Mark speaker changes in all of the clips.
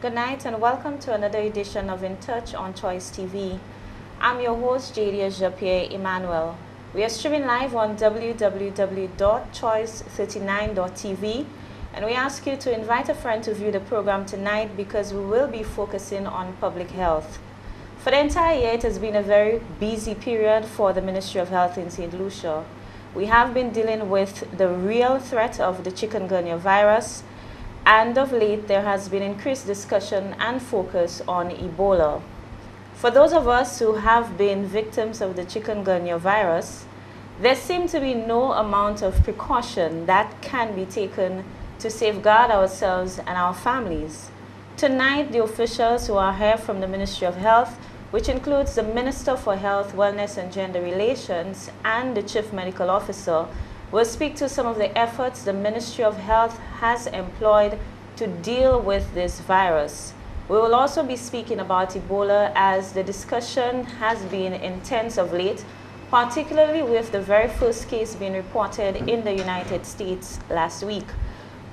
Speaker 1: Good night and welcome to another edition of In Touch on Choice TV. I'm your host, Jadia Japierre Emmanuel. We are streaming live on www.choice39.tv, and we ask you to invite a friend to view the program tonight because we will be focusing on public health. For the entire year, it has been a very busy period for the Ministry of Health in St. Lucia. We have been dealing with the real threat of the chikungunya virus, and of late there has been increased discussion and focus on Ebola. For those of us who have been victims of the chikungunya virus, there seems to be no amount of precaution that can be taken to safeguard ourselves and our families. Tonight, the officials who are here from the Ministry of Health, which includes the Minister for Health, Wellness and Gender Relations and the Chief Medical Officer, will speak to some of the efforts the Ministry of Health has employed to deal with this virus. We will also be speaking about Ebola as the discussion has been intense of late, particularly with the very first case being reported in the United States last week.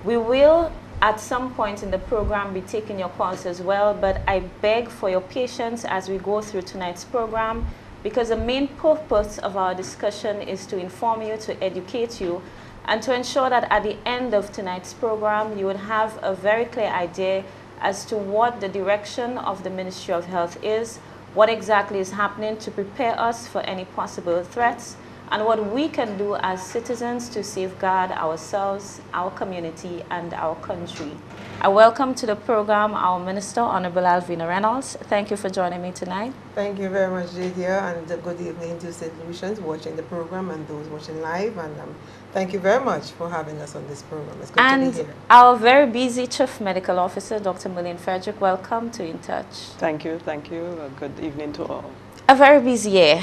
Speaker 1: We will at some point in the program be taking your calls as well, but I beg for your patience as we go through tonight's program, because the main purpose of our discussion is to inform you, to educate you, and to ensure that at the end of tonight's program, you would have a very clear idea as to what the direction of the Ministry of Health is, what exactly is happening to prepare us for any possible threats, and what we can do as citizens to safeguard ourselves, our community, and our country. I welcome to the program our Minister, Honorable Alvina Reynolds. Thank you for joining me tonight.
Speaker 2: Thank you very much, Jadia, and good evening to St. Lucians watching the program and those watching live. And thank you very much for having us on this program. It's good to be here.
Speaker 1: Our very busy Chief Medical Officer, Dr. Merlin Frederick, welcome to In Touch.
Speaker 3: Thank you, thank you. Good evening to all.
Speaker 1: A very busy year.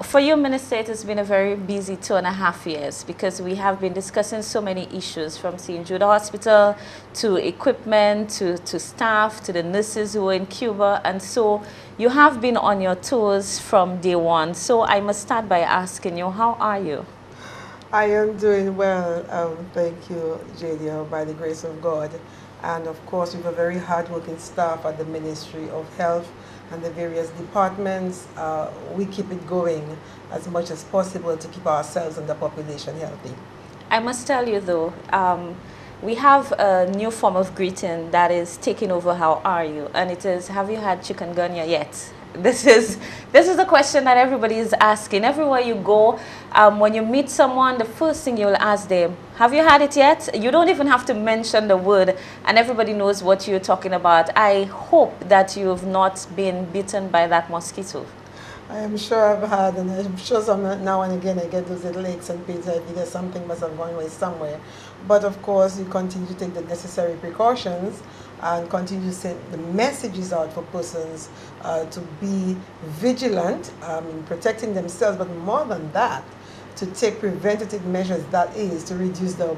Speaker 1: For you, Minister, it has been a very busy 2.5 years because we have been discussing so many issues, from St. Jude Hospital to equipment to staff to the nurses who were in Cuba. And so you have been on your toes from day one. So I must start by asking you, how are you?
Speaker 2: I am doing well, thank you, Jadia, by the grace of God. And of course, we have a very hardworking staff at the Ministry of Health and the various departments. We keep it going as much as possible to keep ourselves and the population healthy.
Speaker 1: I must tell you though, we have a new form of greeting that is taking over, how are you? And it is, have you had chikungunya yet? This is the question that everybody is asking. Everywhere you go, when you meet someone, the first thing you'll ask them, have you had it yet? You don't even have to mention the word, and everybody knows what you're talking about. I hope that you have not been bitten by that mosquito.
Speaker 2: I am sure I've had, and I'm sure some now and again I get those little aches and pains. I think something must have gone away somewhere. But of course, you continue to take the necessary precautions and continue to send the messages out for persons to be vigilant in protecting themselves, but more than that, to take preventative measures, that is, to reduce the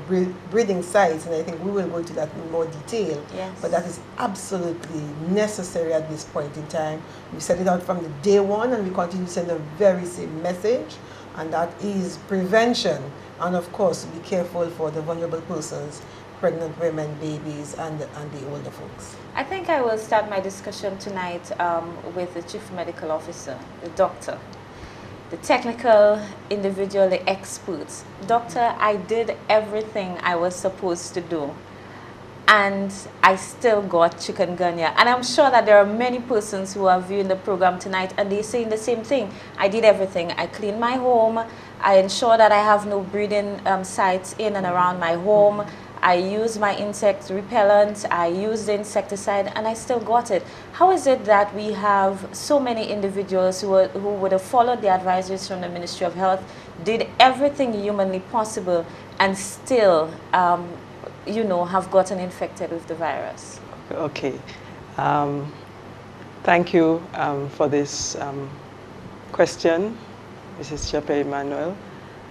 Speaker 2: breeding sites. And I think we will go into that in more detail.
Speaker 1: Yes.
Speaker 2: But that is absolutely necessary at this point in time. We set it out from the day one, and we continue to send the very same message, and that is prevention. And of course, be careful for the vulnerable persons, pregnant women, babies, and the older folks.
Speaker 1: I think I will start my discussion tonight with the Chief Medical Officer, the doctor, the technical individual, the experts. Doctor, I did everything I was supposed to do, and I still got chikungunya. And I'm sure that there are many persons who are viewing the program tonight and they're saying the same thing. I did everything. I cleaned my home. I ensure that I have no breeding sites in and around my home. I use my insect repellent, I use the insecticide, and I still got it. How is it that we have so many individuals who would have followed the advisories from the Ministry of Health, did everything humanly possible, and still, have gotten infected with the virus?
Speaker 3: Okay. Thank you for this question, Mrs. Japierre Emmanuel.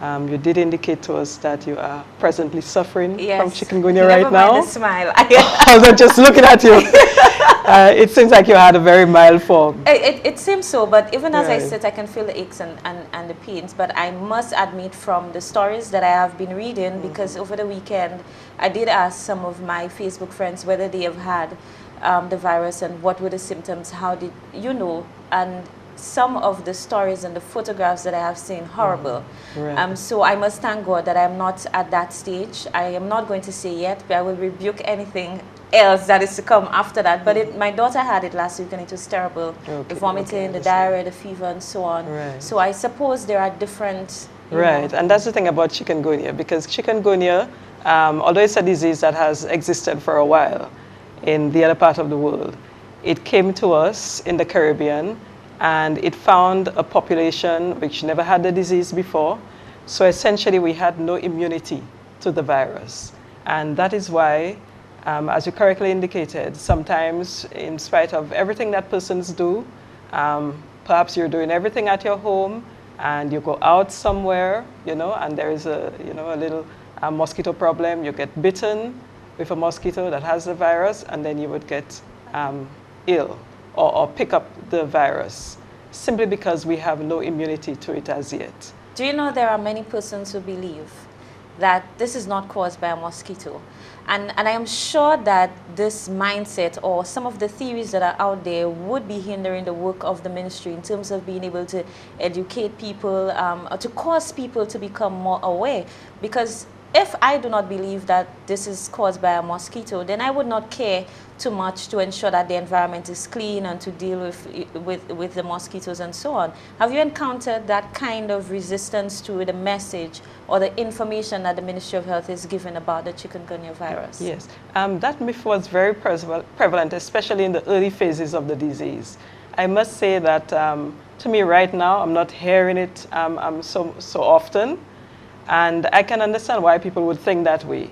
Speaker 3: You did indicate to us that you are presently suffering from chikungunya right now.
Speaker 1: Never mind the smile.
Speaker 3: I was just looking at you. It seems like you had a very mild form.
Speaker 1: It seems so, but even as I sit, I can feel the aches and the pains. But I must admit, from the stories that I have been reading, because over the weekend, I did ask some of my Facebook friends whether they have had the virus and what were the symptoms, how did you know, and some of the stories and the photographs that I have seen, horrible.
Speaker 3: Right.
Speaker 1: So I must thank God that I am not at that stage. I am not going to say yet, but I will rebuke anything else that is to come after that. But my daughter had it last week and it was terrible. The vomiting, the diarrhea, the fever and so on.
Speaker 3: Right.
Speaker 1: So I suppose there are different...
Speaker 3: Right, and that's the thing about chikungunya, because chikungunya, although it's a disease that has existed for a while in the other part of the world, it came to us in the Caribbean, and it found a population which never had the disease before. So essentially we had no immunity to the virus. And that is why, as you correctly indicated, sometimes in spite of everything that persons do, perhaps you're doing everything at your home and you go out somewhere, and there is a little mosquito problem, you get bitten with a mosquito that has the virus, and then you would get ill or pick up the virus, simply because we have no immunity to it as yet.
Speaker 1: Do you know there are many persons who believe that this is not caused by a mosquito? And I am sure that this mindset or some of the theories that are out there would be hindering the work of the ministry in terms of being able to educate people, or to cause people to become more aware. Because if I do not believe that this is caused by a mosquito, then I would not care too much to ensure that the environment is clean and to deal with the mosquitoes and so on. Have you encountered that kind of resistance to the message or the information that the Ministry of Health is giving about the chikungunya virus?
Speaker 3: Yes, that myth was very prevalent, especially in the early phases of the disease. I must say that to me right now, I'm not hearing it so often. And I can understand why people would think that way.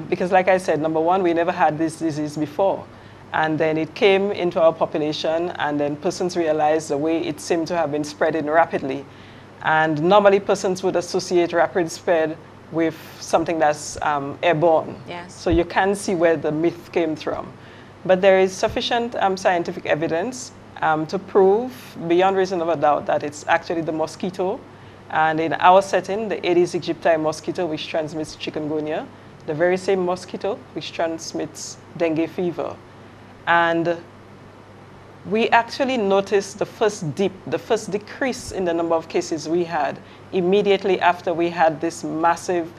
Speaker 3: Because like I said, number one, we never had this disease before. And then it came into our population, and then persons realized the way it seemed to have been spreading rapidly. And normally persons would associate rapid spread with something that's airborne.
Speaker 1: Yes.
Speaker 3: So you can see where the myth came from. But there is sufficient scientific evidence to prove beyond reasonable doubt that it's actually the mosquito. And in our setting, the Aedes aegypti mosquito, which transmits chikungunya, the very same mosquito which transmits dengue fever. And we actually noticed the first dip, the first decrease in the number of cases we had immediately after we had this massive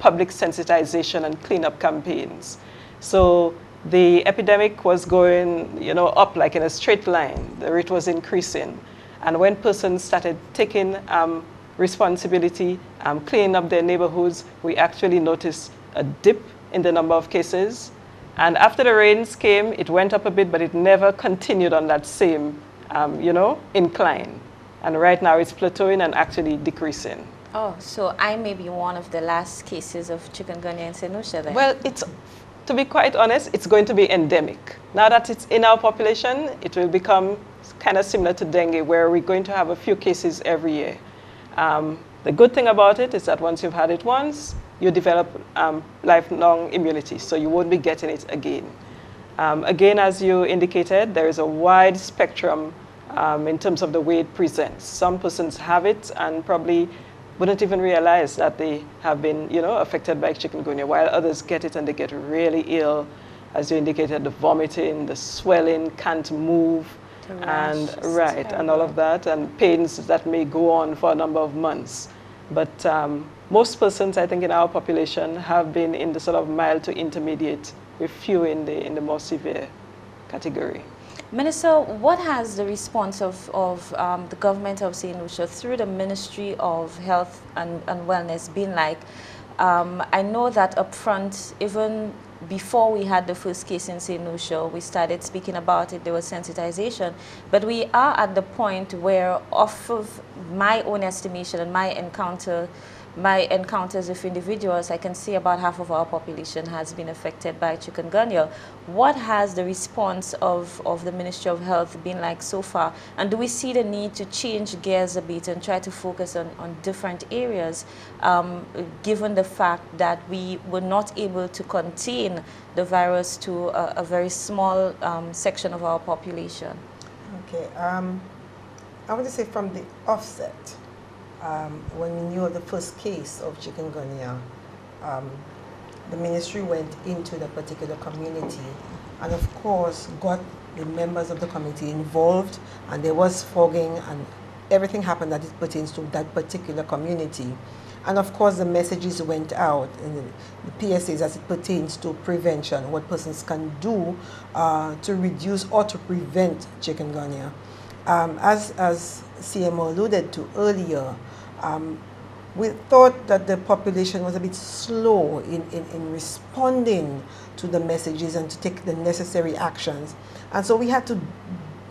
Speaker 3: public sensitization and cleanup campaigns. So the epidemic was going, up like in a straight line. The rate was increasing. And when persons started taking responsibility, cleaning up their neighborhoods, we actually noticed a dip in the number of cases. And after the rains came, it went up a bit, but it never continued on that same, incline. And right now it's plateauing and actually decreasing.
Speaker 1: Oh, so I may be one of the last cases of chikungunya in St. Lucia then?
Speaker 3: Well, to be quite honest, it's going to be endemic. Now that it's in our population, it will become kind of similar to dengue, where we're going to have a few cases every year. The good thing about it is that once you've had it once, you develop lifelong immunity, so you won't be getting it again. Again, as you indicated, there is a wide spectrum in terms of the way it presents. Some persons have it and probably wouldn't even realize that they have been, affected by chikungunya, while others get it and they get really ill. As you indicated, the vomiting, the swelling, can't move. And and all of that, and pains that may go on for a number of months. But most persons, I think, in our population have been in the sort of mild to intermediate, with few in the more severe category.
Speaker 1: Minister, what has the response of the government of St. Lucia through the Ministry of Health and Wellness been like? I know that up front, even before we had the first case in St. Lucia, we started speaking about it, there was sensitization. But we are at the point where, off of my own estimation and my encounters with individuals, I can see about half of our population has been affected by chikungunya. What has the response of the Ministry of Health been like so far? And do we see the need to change gears a bit and try to focus on different areas, given the fact that we were not able to contain the virus to a very small section of our population?
Speaker 2: Okay, I want to say from the offset, when we knew of the first case of chikungunya, the ministry went into the particular community and of course got the members of the committee involved, and there was fogging and everything happened that it pertains to that particular community. And of course the messages went out in the PSAs as it pertains to prevention, what persons can do to reduce or to prevent chikungunya. As CMO alluded to earlier, we thought that the population was a bit slow in responding to the messages and to take the necessary actions. And so we had to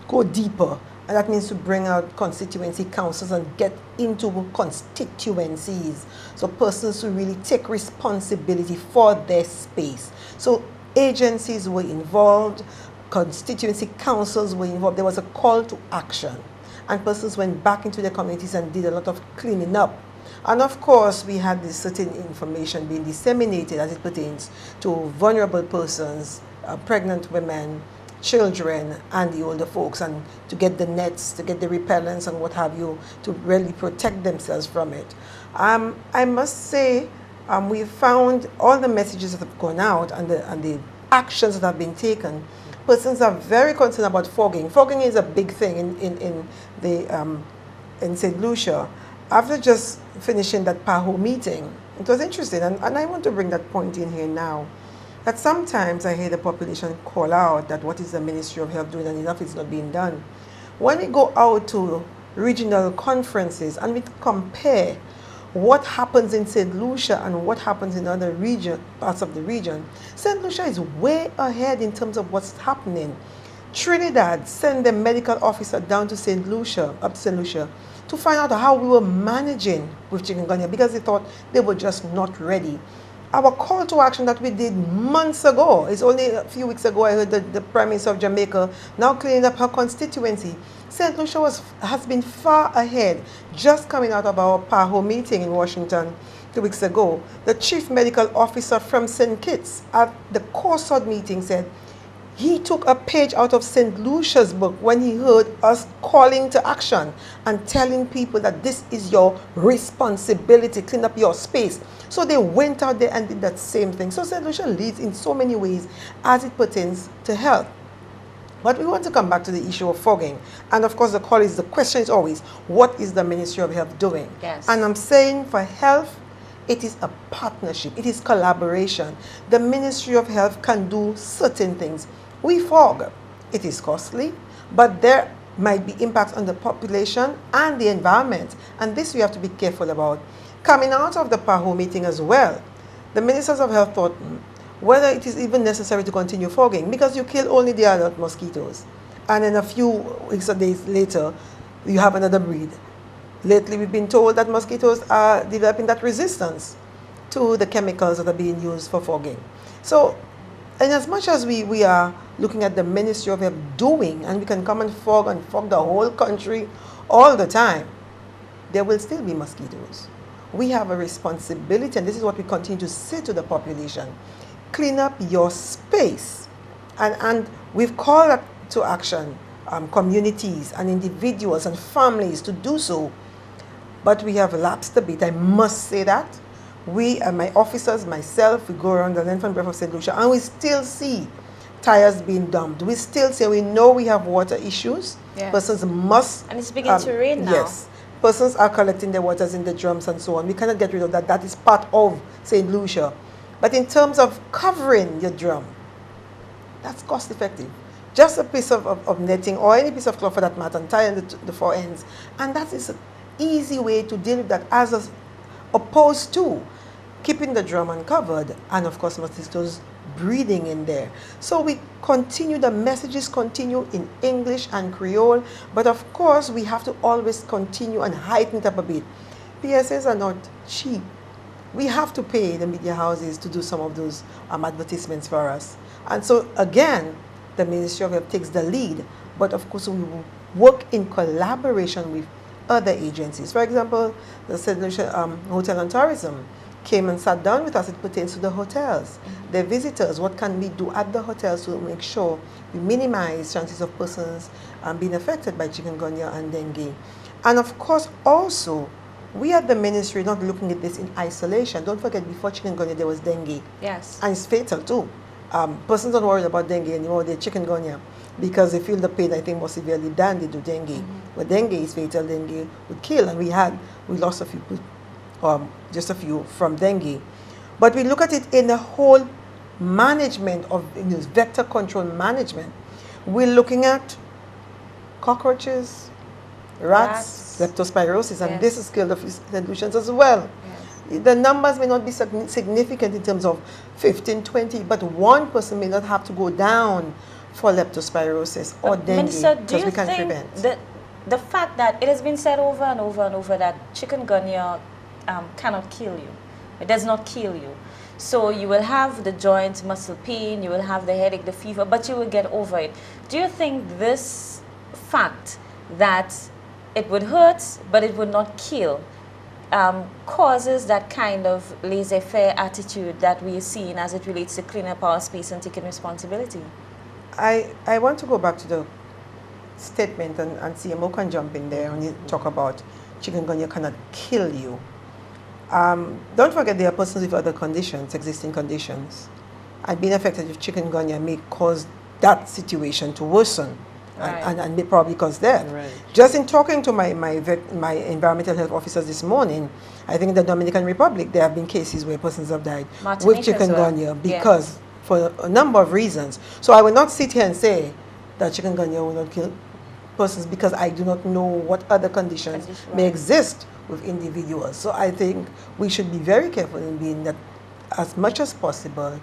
Speaker 2: go deeper, and that means to bring out constituency councils and get into constituencies. So persons who really take responsibility for their space. So agencies were involved, constituency councils were involved. There was a call to action, and persons went back into their communities and did a lot of cleaning up. And of course, we had this certain information being disseminated as it pertains to vulnerable persons, pregnant women, children, and the older folks, and to get the nets, to get the repellents and what have you, to really protect themselves from it. I must say, we found all the messages that have gone out and the actions that have been taken. Persons are very concerned about fogging. Fogging is a big thing in St. Lucia. After just finishing that PAHO meeting, it was interesting, and I want to bring that point in here now, that sometimes I hear the population call out that what is the Ministry of Health doing, and enough is not being done. When we go out to regional conferences and we compare what happens in St. Lucia and what happens in other parts of the region, St. Lucia is way ahead in terms of what's happening. Trinidad sent their medical officer down to St. Lucia, to find out how we were managing with chikungunya, because they thought they were just not ready. Our call to action that we did months ago, it's only a few weeks ago I heard the Prime Minister of Jamaica now cleaning up her constituency. St. Lucia has been far ahead. Just coming out of our PAHO meeting in Washington 2 weeks ago, the Chief Medical Officer from St. Kitts at the COSOD meeting said he took a page out of St. Lucia's book when he heard us calling to action and telling people that this is your responsibility, clean up your space. So they went out there and did that same thing. So St. Lucia leads in so many ways as it pertains to health. But we want to come back to the issue of fogging. And of course the question is always, what is the Ministry of Health doing?
Speaker 1: Yes.
Speaker 2: And I'm saying for health, it is a partnership, it is collaboration. The Ministry of Health can do certain things. We fog, it is costly, but there might be impacts on the population and the environment, and this we have to be careful about. Coming out of the PAHO meeting as well, the Ministers of Health thought whether it is even necessary to continue fogging, because you kill only the adult mosquitoes, and then a few weeks or days later, you have another breed. Lately, we've been told that mosquitoes are developing that resistance to the chemicals that are being used for fogging. So, and as much as we are looking at the Ministry of Health doing, and we can come and fog the whole country all the time, there will still be mosquitoes. We have a responsibility, and this is what we continue to say to the population. Clean up your space. And we've called to action communities and individuals and families to do so. But we have lapsed a bit, I must say that. We, my officers, myself, we go around the length and breadth of St. Lucia, and we still see tires being dumped. We still say we know we have water issues.
Speaker 1: Yes.
Speaker 2: Persons must...
Speaker 1: And it's beginning to rain now.
Speaker 2: Yes. Persons are collecting their waters in the drums and so on. We cannot get rid of that. That is part of St. Lucia. But in terms of covering your drum, that's cost effective. Just a piece of netting or any piece of cloth for that matter, and tie the four ends. And that is an easy way to deal with that, as opposed to keeping the drum uncovered and of course mosquitoes breeding in there. So we continue, the messages continue in English and Creole, but of course we have to always continue and heighten it up a bit. PSAs are not cheap. We have to pay the media houses to do some of those advertisements for us. And so again, the Ministry of Health takes the lead, but of course we will work in collaboration with other agencies. For example, the St. Lucia Hotel and Tourism came and sat down with us. It pertains to the hotels, their visitors. What can we do at the hotels to make sure we minimize chances of persons being affected by chikungunya and dengue? And of course, also, we at the ministry not looking at this in isolation. Don't forget, before chikungunya, there was dengue.
Speaker 1: Yes.
Speaker 2: And it's fatal too. Persons don't worry about dengue anymore, they're chikungunya, because they feel the pain, I think, more severely than they do dengue. But dengue is fatal, dengue would kill, and we lost a few, just a few from dengue. But we look at it in the whole management of vector control management. We're looking at cockroaches, rats, leptospirosis, and this is killed of St. Lucians as well. Yes. The numbers may not be significant in terms of 15, 20, but one person may not have to go down for leptospirosis or dengue, because we can prevent.
Speaker 1: The fact that it has been said over and over and over that chikungunya cannot kill you. It does not kill you. So you will have the joint muscle pain, you will have the headache, the fever, but you will get over it. Do you think this fact that it would hurt but it would not kill causes that kind of laissez-faire attitude that we are seeing as it relates to cleaning up our space and taking responsibility?
Speaker 2: I want to go back to the statement, and CMO can jump in there when you talk about chikungunya cannot kill you. Don't forget there are persons with other conditions, existing conditions, and being affected with chikungunya may cause that situation to worsen, and may probably cause death. Right. Just in talking to my environmental health officers this morning, I think in the Dominican Republic there have been cases where persons have died with chikungunya because for a number of reasons. So I will not sit here and say that chikungunya will not kill persons because I do not know what other conditions may exist with individuals. So I think we should be very careful in being that as much as possible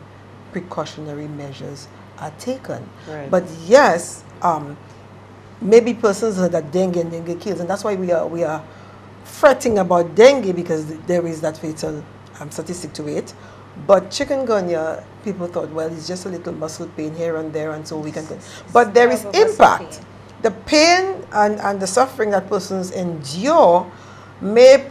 Speaker 2: precautionary measures are taken. Right. But yes, maybe persons that dengue kills, and that's why we are fretting about dengue, because there is that fatal statistic to it. But chikungunya, people thought, well, it's just a little muscle pain here and there, and so we can. But there is impact. The pain and the suffering that persons endure may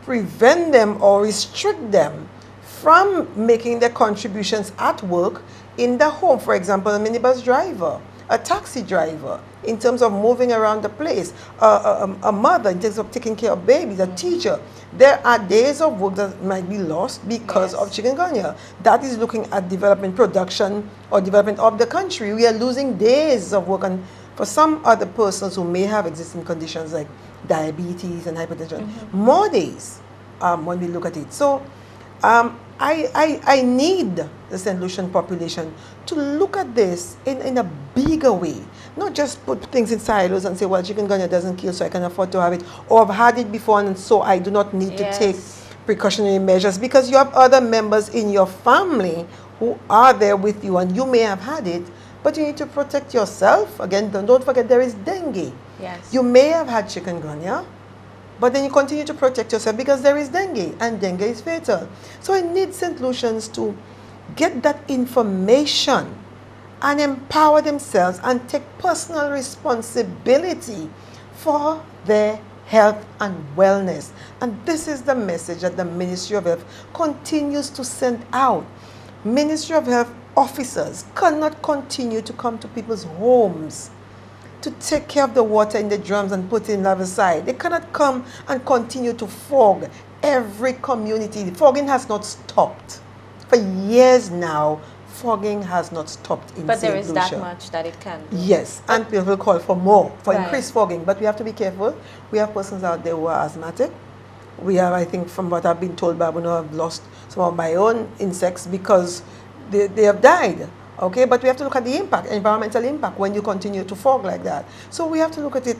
Speaker 2: prevent them or restrict them from making their contributions at work in the home. For example, a minibus driver, a taxi driver, in terms of moving around the place, a mother in terms of taking care of babies, a teacher. There are days of work that might be lost because of chikungunya. That is looking at development, production, or development of the country. We are losing days of work, and for some other persons who may have existing conditions like diabetes and hypertension, more days when we look at it. So I need the St. Lucian population to look at this in a bigger way, not just put things in silos and say, well, chikungunya doesn't kill, so I can afford to have it, or I've had it before and so I do not need to take precautionary measures, because you have other members in your family who are there with you and you may have had it, but you need to protect yourself. Again, don't forget there is dengue. Yes. You may have had chikungunya, but then you continue to protect yourself because there is dengue, and dengue is fatal. So I need St. Lucians to get that information and empower themselves and take personal responsibility for their health and wellness. And this is the message that the Ministry of Health continues to send out. Ministry of Health officers cannot continue to come to people's homes to take care of the water in the drums and put it in Laverside. They cannot come and continue to fog every community. Fogging has not stopped. For years now, fogging has not stopped in St. Lucia.
Speaker 1: But there is that much that it can do.
Speaker 2: Yes, and people will call for more, for increased fogging. But we have to be careful. We have persons out there who are asthmatic. We have, I think, from what I've been told by Bruno, I've lost some of my own insects because they have died. Okay, but we have to look at the impact, environmental impact, when you continue to fog like that. So we have to look at it,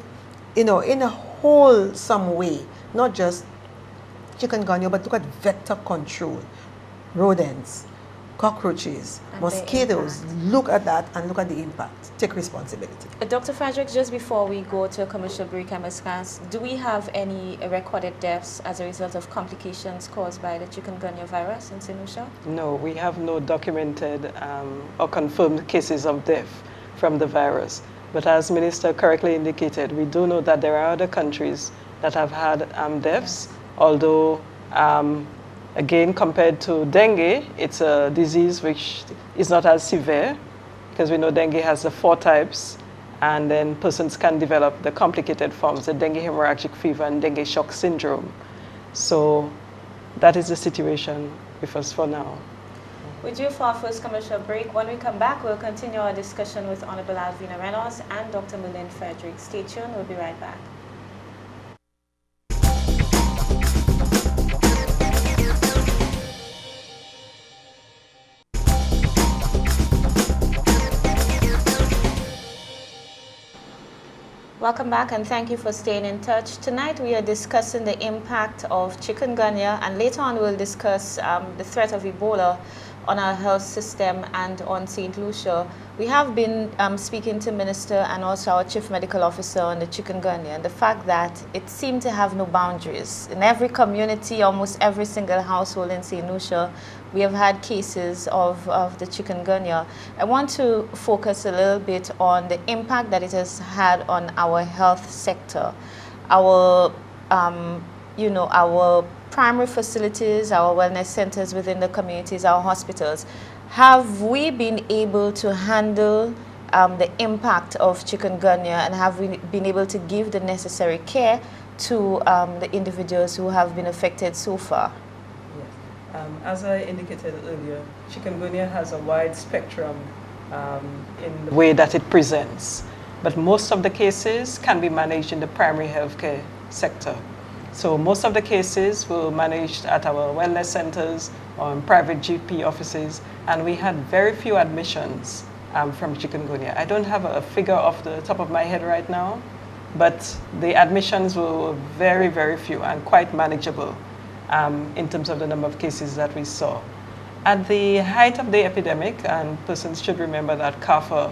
Speaker 2: in a wholesome way, not just chikungunya, but look at vector control, rodents, cockroaches, and mosquitoes. Look at that and look at the impact. Take responsibility.
Speaker 1: Dr. Frederick, just before we go to a commercial break, I must ask, do we have any recorded deaths as a result of complications caused by the chikungunya virus in St. Lucia?
Speaker 3: No, we have no documented or confirmed cases of death from the virus. But as Minister correctly indicated, we do know that there are other countries that have had deaths, although again, compared to dengue, it's a disease which is not as severe, because we know dengue has the 4 types, and then persons can develop the complicated forms, the dengue hemorrhagic fever and dengue shock syndrome. So that is the situation with us for now.
Speaker 1: We're due for our first commercial break. When we come back, we'll continue our discussion with Honorable Alvina Reynolds and Dr. Merlin Frederick. Stay tuned. We'll be right back. Welcome back and thank you for staying in touch. Tonight we are discussing the impact of chikungunya, and later on we'll discuss the threat of Ebola on our health system and on St. Lucia. We have been speaking to Minister and also our Chief Medical Officer on the chikungunya and the fact that it seemed to have no boundaries. In every community, almost every single household in St. Lucia, we have had cases of the chikungunya. I want to focus a little bit on the impact that it has had on our health sector, our, our primary facilities, our wellness centers within the communities, our hospitals. Have we been able to handle the impact of chikungunya, and have we been able to give the necessary care to the individuals who have been affected so far?
Speaker 3: As I indicated earlier, chikungunya has a wide spectrum in the way that it presents, but most of the cases can be managed in the primary healthcare sector. So most of the cases were managed at our wellness centers or in private GP offices, and we had very few admissions from chikungunya. I don't have a figure off the top of my head right now, but the admissions were very, very few and quite manageable in terms of the number of cases that we saw. At the height of the epidemic, and persons should remember that CARPHA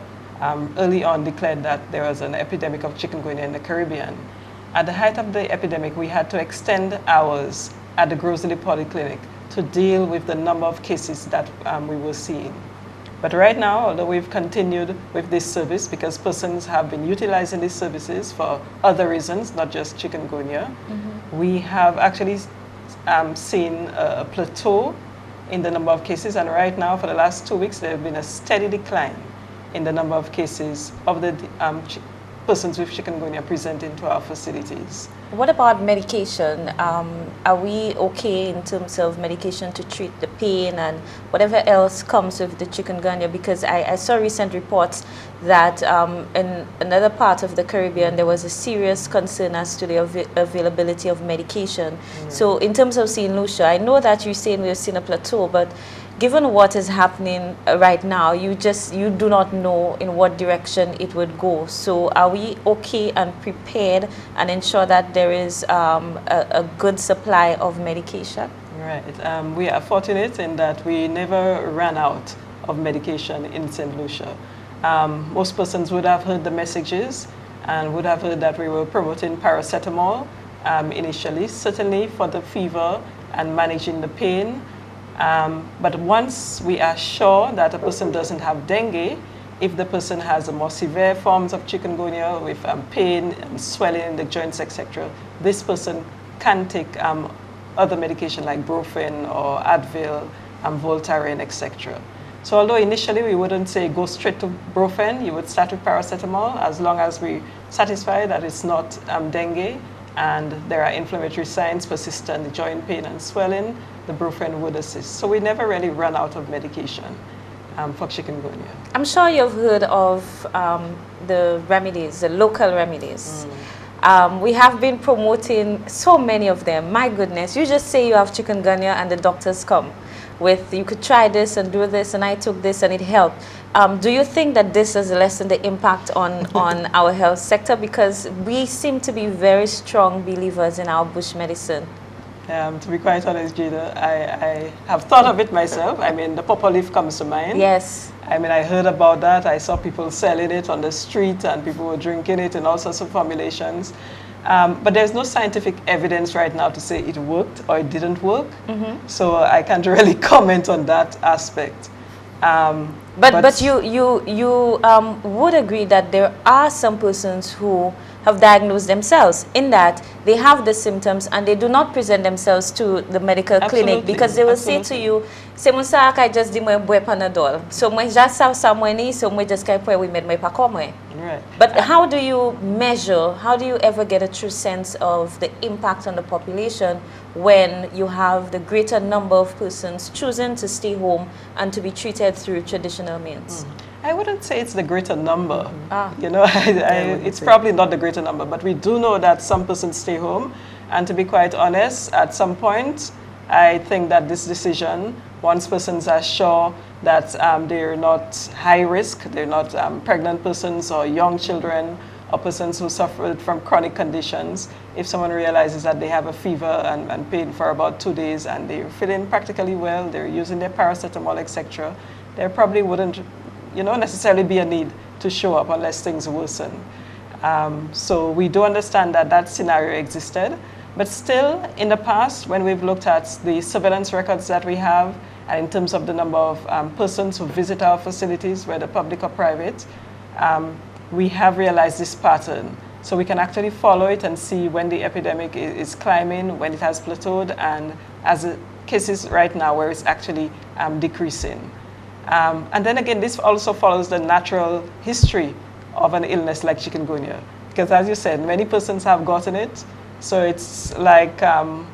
Speaker 3: early on declared that there was an epidemic of chikungunya in the Caribbean. At the height of the epidemic, we had to extend hours at the Grosley Polyclinic to deal with the number of cases that we were seeing. But right now, although we've continued with this service because persons have been utilizing these services for other reasons, not just chikungunya, we have actually seen a plateau in the number of cases, and right now for the last 2 weeks there has been a steady decline in the number of cases of the persons with chikungunya presenting to our facilities.
Speaker 1: What about medication? Are we okay in terms of medication to treat the pain and whatever else comes with the chikungunya? Because I saw recent reports that in another part of the Caribbean there was a serious concern as to the availability of medication. So in terms of St. Lucia, I know that you're saying we've seen a plateau, but given what is happening right now, you do not know in what direction it would go. So are we okay and prepared and ensure that there is a good supply of medication?
Speaker 3: Right. We are fortunate in that we never ran out of medication in St. Lucia. Most persons would have heard the messages and would have heard that we were promoting paracetamol initially, certainly for the fever and managing the pain. But once we are sure that a person doesn't have dengue, if the person has a more severe forms of chikungunya with pain and swelling in the joints, etc., this person can take other medication like Brufen or Advil, Voltaren, etc. So although initially we wouldn't say go straight to Brufen, you would start with paracetamol as long as we satisfy that it's not dengue and there are inflammatory signs, persistent joint pain and swelling, the Brufen would assist. So we never really run out of medication for chikungunya.
Speaker 1: I'm sure you've heard of the remedies, the local remedies. We have been promoting so many of them. My goodness, you just say you have chikungunya and the doctors come with, you could try this and do this, and I took this and it helped. Do you think that this has lessened the impact on our health sector? Because we seem to be very strong believers in our bush medicine.
Speaker 3: To be quite honest, Jada, I have thought of it myself. I mean, the pawpaw leaf comes to mind.
Speaker 1: Yes.
Speaker 3: I mean, I heard about that. I saw people selling it on the street and people were drinking it in all sorts of formulations. But there's no scientific evidence right now to say it worked or it didn't work. So I can't really comment on that aspect.
Speaker 1: But you would agree that there are some persons who have diagnosed themselves, in that they have the symptoms and they do not present themselves to the medical clinic, because they will say to you, "Se musa I just di mo boy Panadol, so mo just have someone so mo just kai we made my pakome."
Speaker 3: Right.
Speaker 1: But how do you measure? How do you ever get a true sense of the impact on the population when you have the greater number of persons choosing to stay home and to be treated through traditional means?
Speaker 3: I wouldn't say it's the greater number. You know, it's
Speaker 2: say.
Speaker 3: probably not the greater number, but we do know that some persons stay home. And to be quite honest, at some point, I think that this decision, once persons are sure that they're not high risk, they're not pregnant persons or young children or persons who suffered from chronic conditions, if someone realizes that they have a fever and pain for about 2 days and they're feeling practically well, they're using their paracetamol, etc., there probably wouldn't, you know, necessarily be a need to show up unless things worsen. So we do understand that that scenario existed, but still in the past, when we've looked at the surveillance records that we have, and in terms of the number of persons who visit our facilities, whether public or private, we have realized this pattern. So we can actually follow it and see when the epidemic is climbing, when it has plateaued, and as the cases right now where it's actually decreasing. And then again, this also follows the natural history of an illness like chikungunya. Because as you said, many persons have gotten it. So it's like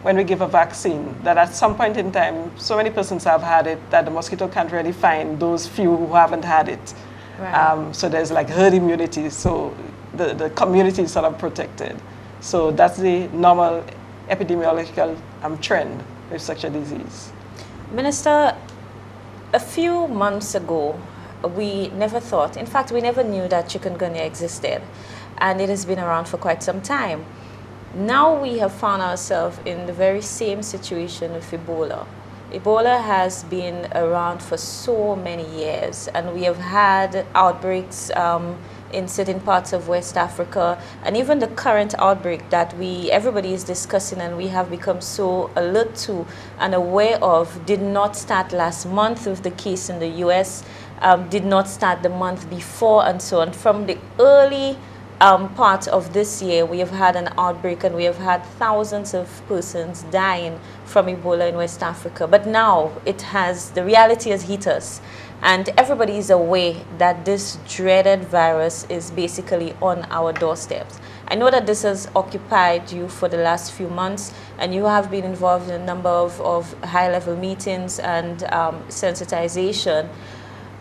Speaker 3: when we give a vaccine, that at some point in time, so many persons have had it that the mosquito can't really find those few who haven't had it. Right. So there's like herd immunity, so the community is sort of protected. So that's the normal epidemiological trend with such a disease.
Speaker 1: Minister, a few months ago, we never thought, in fact, we never knew that chikungunya existed, and it has been around for quite some time. Now we have found ourselves in the very same situation with Ebola. Ebola has been around for so many years, and we have had outbreaks in certain parts of West Africa, and even the current outbreak that everybody is discussing and we have become so alert to and aware of did not start last month with the case in the US, did not start the month before, and so on. From the early part of this year, we have had an outbreak and we have had thousands of persons dying from Ebola in West Africa. But now the reality has hit us, and everybody is aware that this dreaded virus is basically on our doorsteps. I know that this has occupied you for the last few months, and you have been involved in a number of high-level meetings and sensitization.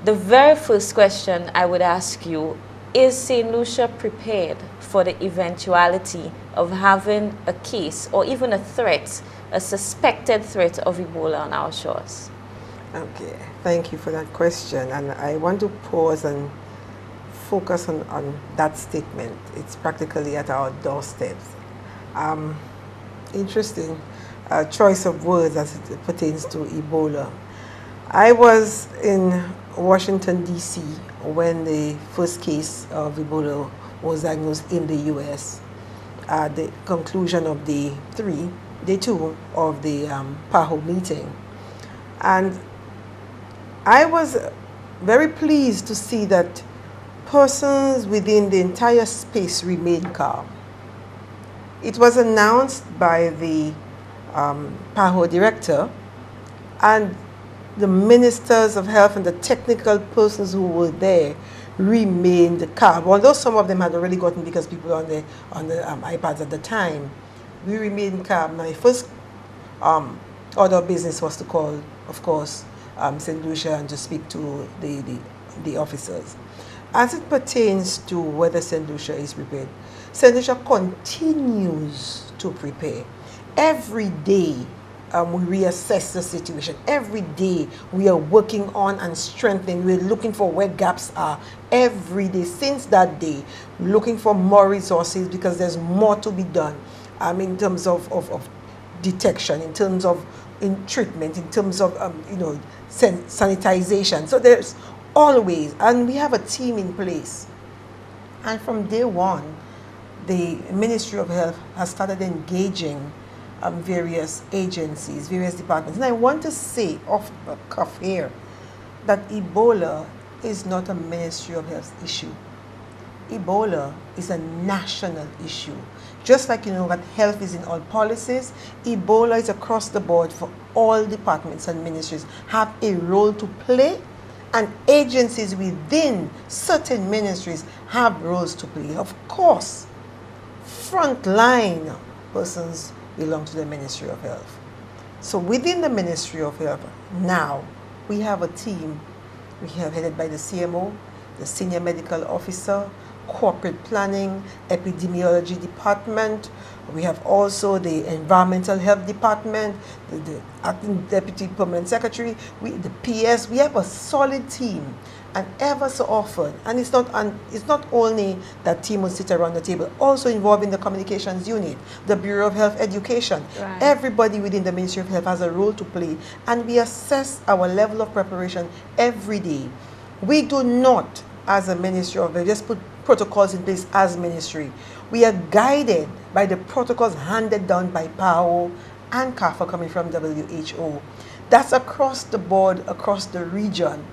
Speaker 1: The very first question I would ask you, is St. Lucia prepared for the eventuality of having a case or even a threat, a suspected threat of Ebola on our shores?
Speaker 2: Okay, thank you for that question. And I want to pause and focus on that statement. It's practically at our doorsteps. Interesting choice of words as it pertains to Ebola. I was in Washington, D.C. when the first case of Ebola was diagnosed in the U.S. At the conclusion of day 2 of the PAHO meeting. And I was very pleased to see that persons within the entire space remained calm. It was announced by the PAHO director, and the ministers of health and the technical persons who were there remained calm. Although some of them had already gotten because people on the iPads at the time, we remained calm. My first order of business was to call, of course, St. Lucia and to speak to the officers. As it pertains to whether St. Lucia is prepared, St. Lucia continues to prepare. Every day we reassess the situation. Every day we are working on and strengthening. We're looking for where gaps are. Every day since that day, looking for more resources because there's more to be done in terms of detection, in terms of treatment, in terms of sanitization. So there's always, and we have a team in place. And from day one, the Ministry of Health has started engaging various agencies, various departments. And I want to say off the cuff here that Ebola is not a Ministry of Health issue. Ebola is a national issue. Just like you know that health is in all policies, Ebola is across the board for all departments and ministries have a role to play, and agencies within certain ministries have roles to play. Of course, frontline persons belong to the Ministry of Health. So within the Ministry of Health, now we have a team. We have headed by the CMO, the Senior Medical Officer, Corporate Planning, Epidemiology Department. We have also the Environmental Health Department, the Acting Deputy Permanent Secretary, the PS. We have a solid team. And ever so often, and it's not only that team will sit around the table, also involving the communications unit, the Bureau of Health Education.
Speaker 1: Right.
Speaker 2: Everybody within the Ministry of Health has a role to play, and we assess our level of preparation every day. We do not, as a Ministry of Health, just put protocols in place as ministry. We are guided by the protocols handed down by PAHO and CARPHA coming from WHO. That's across the board, across the region.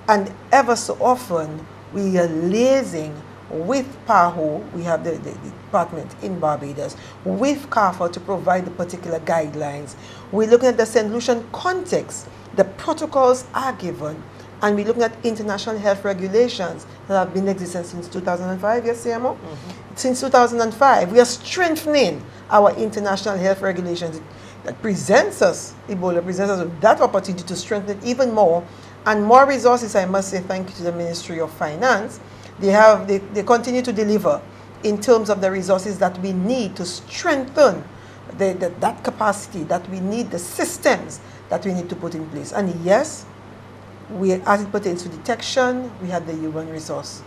Speaker 2: And ever so often, we are liaising with PAHO, we have the department in Barbados, with CARPHA to provide the particular guidelines. We're looking at the St. Lucian context. The protocols are given, and we're looking at international health regulations that have been in existence since 2005, yes, CMO? Mm-hmm. Since 2005, we are strengthening our international health regulations. That presents us, Ebola presents us with that opportunity to strengthen it even more. And more resources, I must say thank you to the Ministry of Finance. They continue to deliver in terms of the resources that we need to strengthen that capacity, that we need, the systems that we need to put in place. And yes, as it pertains to detection, we have the human resource.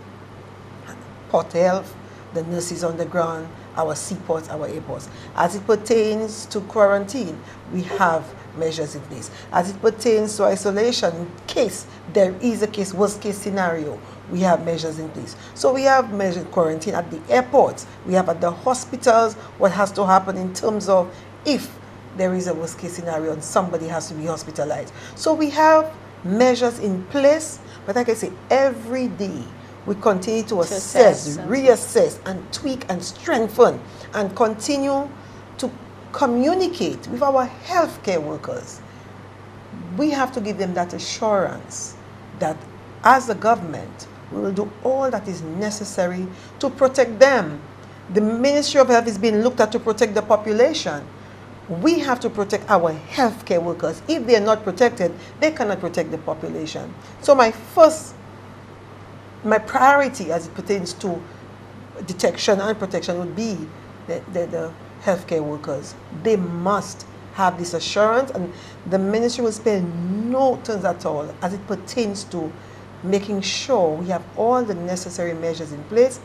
Speaker 2: Port Health, the nurses on the ground, our seaports, our airports. As it pertains to quarantine, we have measures in place. As it pertains to isolation, in case there is a worst case scenario, we have measures in place. So we have measured quarantine at the airports, we have at the hospitals, what has to happen in terms of if there is a worst case scenario and somebody has to be hospitalized. So we have measures in place, but like I say, every day we continue to assess, reassess, and tweak and strengthen and continue to communicate with our healthcare workers. We have to give them that assurance that as a government, we will do all that is necessary to protect them. The Ministry of Health is being looked at to protect the population. We have to protect our healthcare workers. If they are not protected, they cannot protect the population. So my priority as it pertains to detection and protection would be the healthcare workers. They must have this assurance, and the ministry will spare no turns at all as it pertains to making sure we have all the necessary measures in place.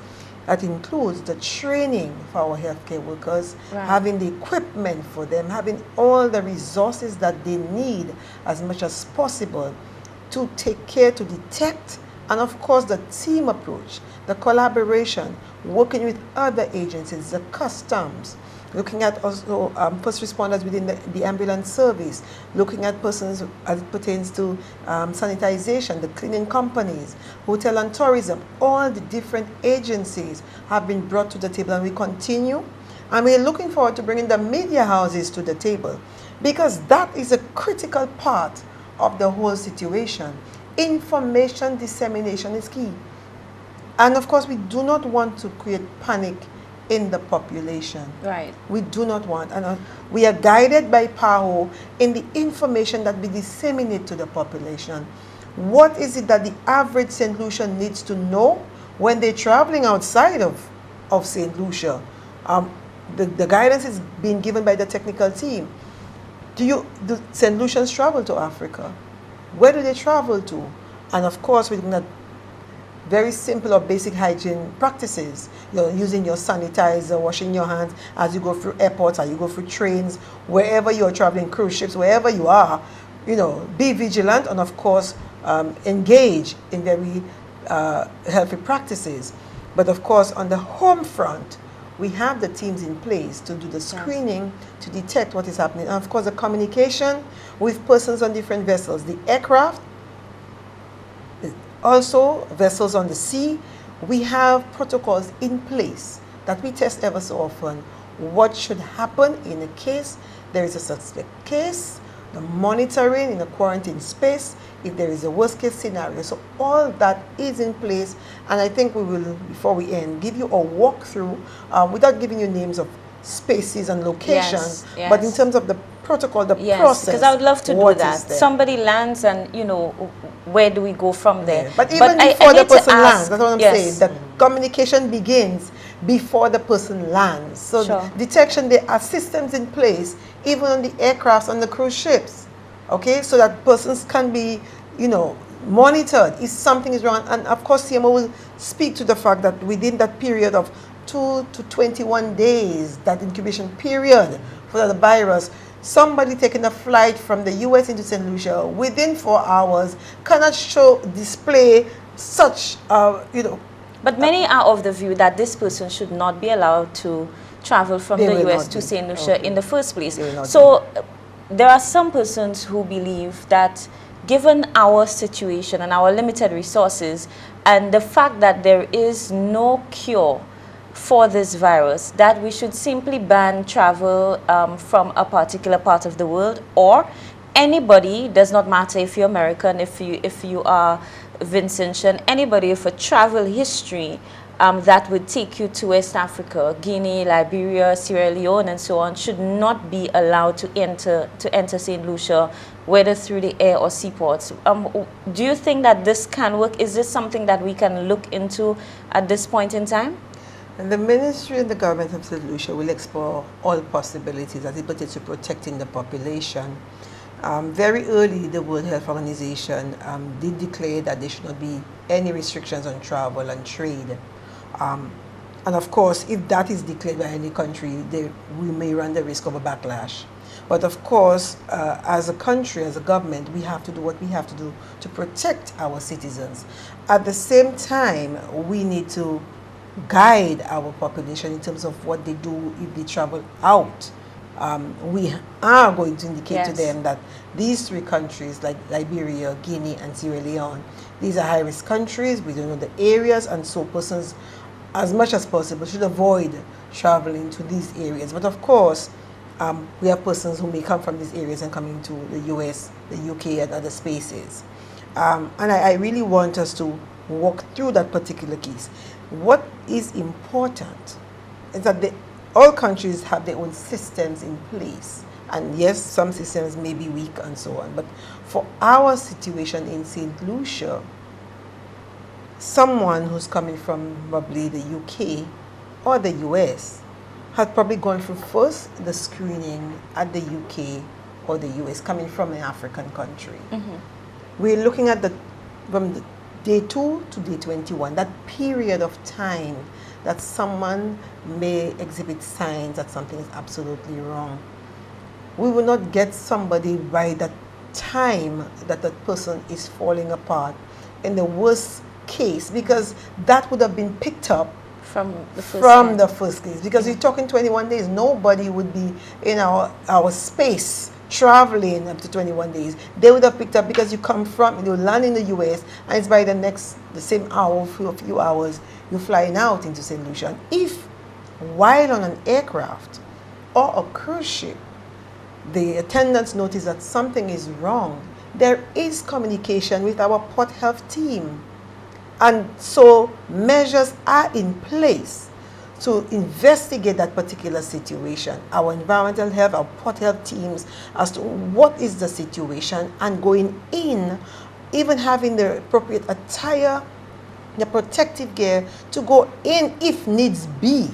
Speaker 2: That includes the training for our healthcare workers, right, having the equipment for them, having all the resources that they need as much as possible to take care, to detect, and of course the team approach, the collaboration, working with other agencies, the customs, looking at also first responders within the ambulance service, looking at persons as it pertains to sanitization, the cleaning companies, hotel and tourism. All the different agencies have been brought to the table, and we continue. And we're looking forward to bringing the media houses to the table, because that is a critical part of the whole situation. Information dissemination is key. And of course, we do not want to create panic in the population.
Speaker 1: Right.
Speaker 2: We do not want, and we are guided by PAHO in the information that we disseminate to the population. What is it that the average St. Lucian needs to know when they're traveling outside of St. Lucia? The guidance is being given by the technical team. Do St. Lucians travel to Africa? Where do they travel to? And of course, we're looking at very simple or basic hygiene practices. You're using your sanitizer, washing your hands as you go through airports, as you go through trains, wherever you're traveling, cruise ships, wherever you are, be vigilant, and of course, engage in very healthy practices. But of course, on the home front, we have the teams in place to do the screening, to detect what is happening. And of course, the communication with persons on different vessels, the aircraft, also vessels on the sea. we have protocols in place that we test ever so often. What should happen in a case there is a suspect case, the monitoring in a quarantine space, if there is a worst case scenario. So all that is in place, and I think we will, before we end, give you a walkthrough without giving you names of spaces and locations,
Speaker 1: Yes,
Speaker 2: but in
Speaker 1: yes.
Speaker 2: terms of the protocol, the
Speaker 1: Yes,
Speaker 2: process.
Speaker 1: because I would love to do
Speaker 2: what
Speaker 1: that.
Speaker 2: is there.
Speaker 1: Somebody lands and, you know, where do we go from there?
Speaker 2: Yeah. But even before
Speaker 1: I
Speaker 2: the
Speaker 1: need to
Speaker 2: person lands,
Speaker 1: ask-
Speaker 2: that's what I'm
Speaker 1: yes.
Speaker 2: saying. The communication begins before the person lands. So
Speaker 1: Sure.
Speaker 2: detection, there are systems in place, even on the aircrafts, on the cruise ships, okay, so that persons can be, you know, monitored if something is wrong. And of course, CMO will speak to the fact that within that period of 2 to 21 days, that incubation period for the virus, somebody taking a flight from the US into St. Lucia within 4 hours cannot display such, you know.
Speaker 1: But many are of the view that this person should not be allowed to travel from
Speaker 2: They
Speaker 1: the
Speaker 2: will
Speaker 1: US
Speaker 2: not
Speaker 1: to
Speaker 2: be.
Speaker 1: St. Lucia
Speaker 2: Okay.
Speaker 1: in the first place.
Speaker 2: They will not
Speaker 1: So there are some persons who believe that given our situation and our limited resources and the fact that there is no cure for this virus, that we should simply ban travel from a particular part of the world, or anybody, does not matter if you're American, if you are Vincentian, anybody with a travel history that would take you to West Africa, Guinea, Liberia, Sierra Leone, and so on, should not be allowed to enter St. Lucia, whether through the air or seaports. Do you think that this can work? Is this something that we can look into at this point in time?
Speaker 2: And the ministry and the government of St. Lucia will explore all possibilities as it pertains to protecting the population. Very early, the World Health Organization did declare that there should not be any restrictions on travel and trade. And of course, if that is declared by any country, we may run the risk of a backlash. But of course, as a country, as a government, we have to do what we have to do to protect our citizens. At the same time, we need to guide our population in terms of what they do if they travel out. We are going to indicate to
Speaker 1: Yes.
Speaker 2: them that these 3 countries, like Liberia, Guinea, and Sierra Leone, these are high-risk countries. We don't know the areas, and so persons, as much as possible, should avoid traveling to these areas. But of course, we have persons who may come from these areas and come into the US, the UK, and other spaces. And I really want us to walk through that particular case. What is important is that all countries have their own systems in place. And yes, some systems may be weak and so on. But for our situation in St. Lucia, someone who's coming from probably the UK or the US had probably gone through first the screening at the UK or the US, coming from an African country. We're looking at from the day 2 to day 21, that period of time that someone may exhibit signs that something is absolutely wrong. We will not get somebody by the time that that person is falling apart in the worst case, because that would have been picked up
Speaker 1: From the first
Speaker 2: from
Speaker 1: time.
Speaker 2: the first case. Because you're talking 21 days, nobody would be in our space traveling up to 21 days. They would have picked up because you come from, you land in the US, and it's by the same hour, a few hours, you're flying out into St. Lucia. And if, while on an aircraft or a cruise ship, the attendants notice that something is wrong, there is communication with our port health team. And so measures are in place to investigate that particular situation. Our environmental health, our port health teams, as to what is the situation, and going in, even having the appropriate attire, the protective gear to go in if needs be.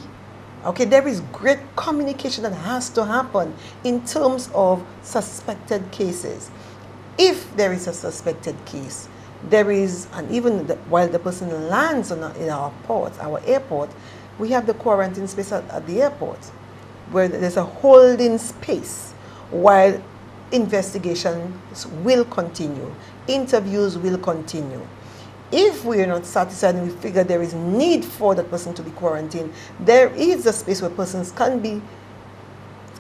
Speaker 2: Okay, there is great communication that has to happen in terms of suspected cases. If there is a suspected case, there is, and even while the person lands in our ports, our airport, we have the quarantine space at the airport, where there's a holding space while investigations will continue, interviews will continue. If we are not satisfied and we figure there is need for that person to be quarantined, there is a space where persons can be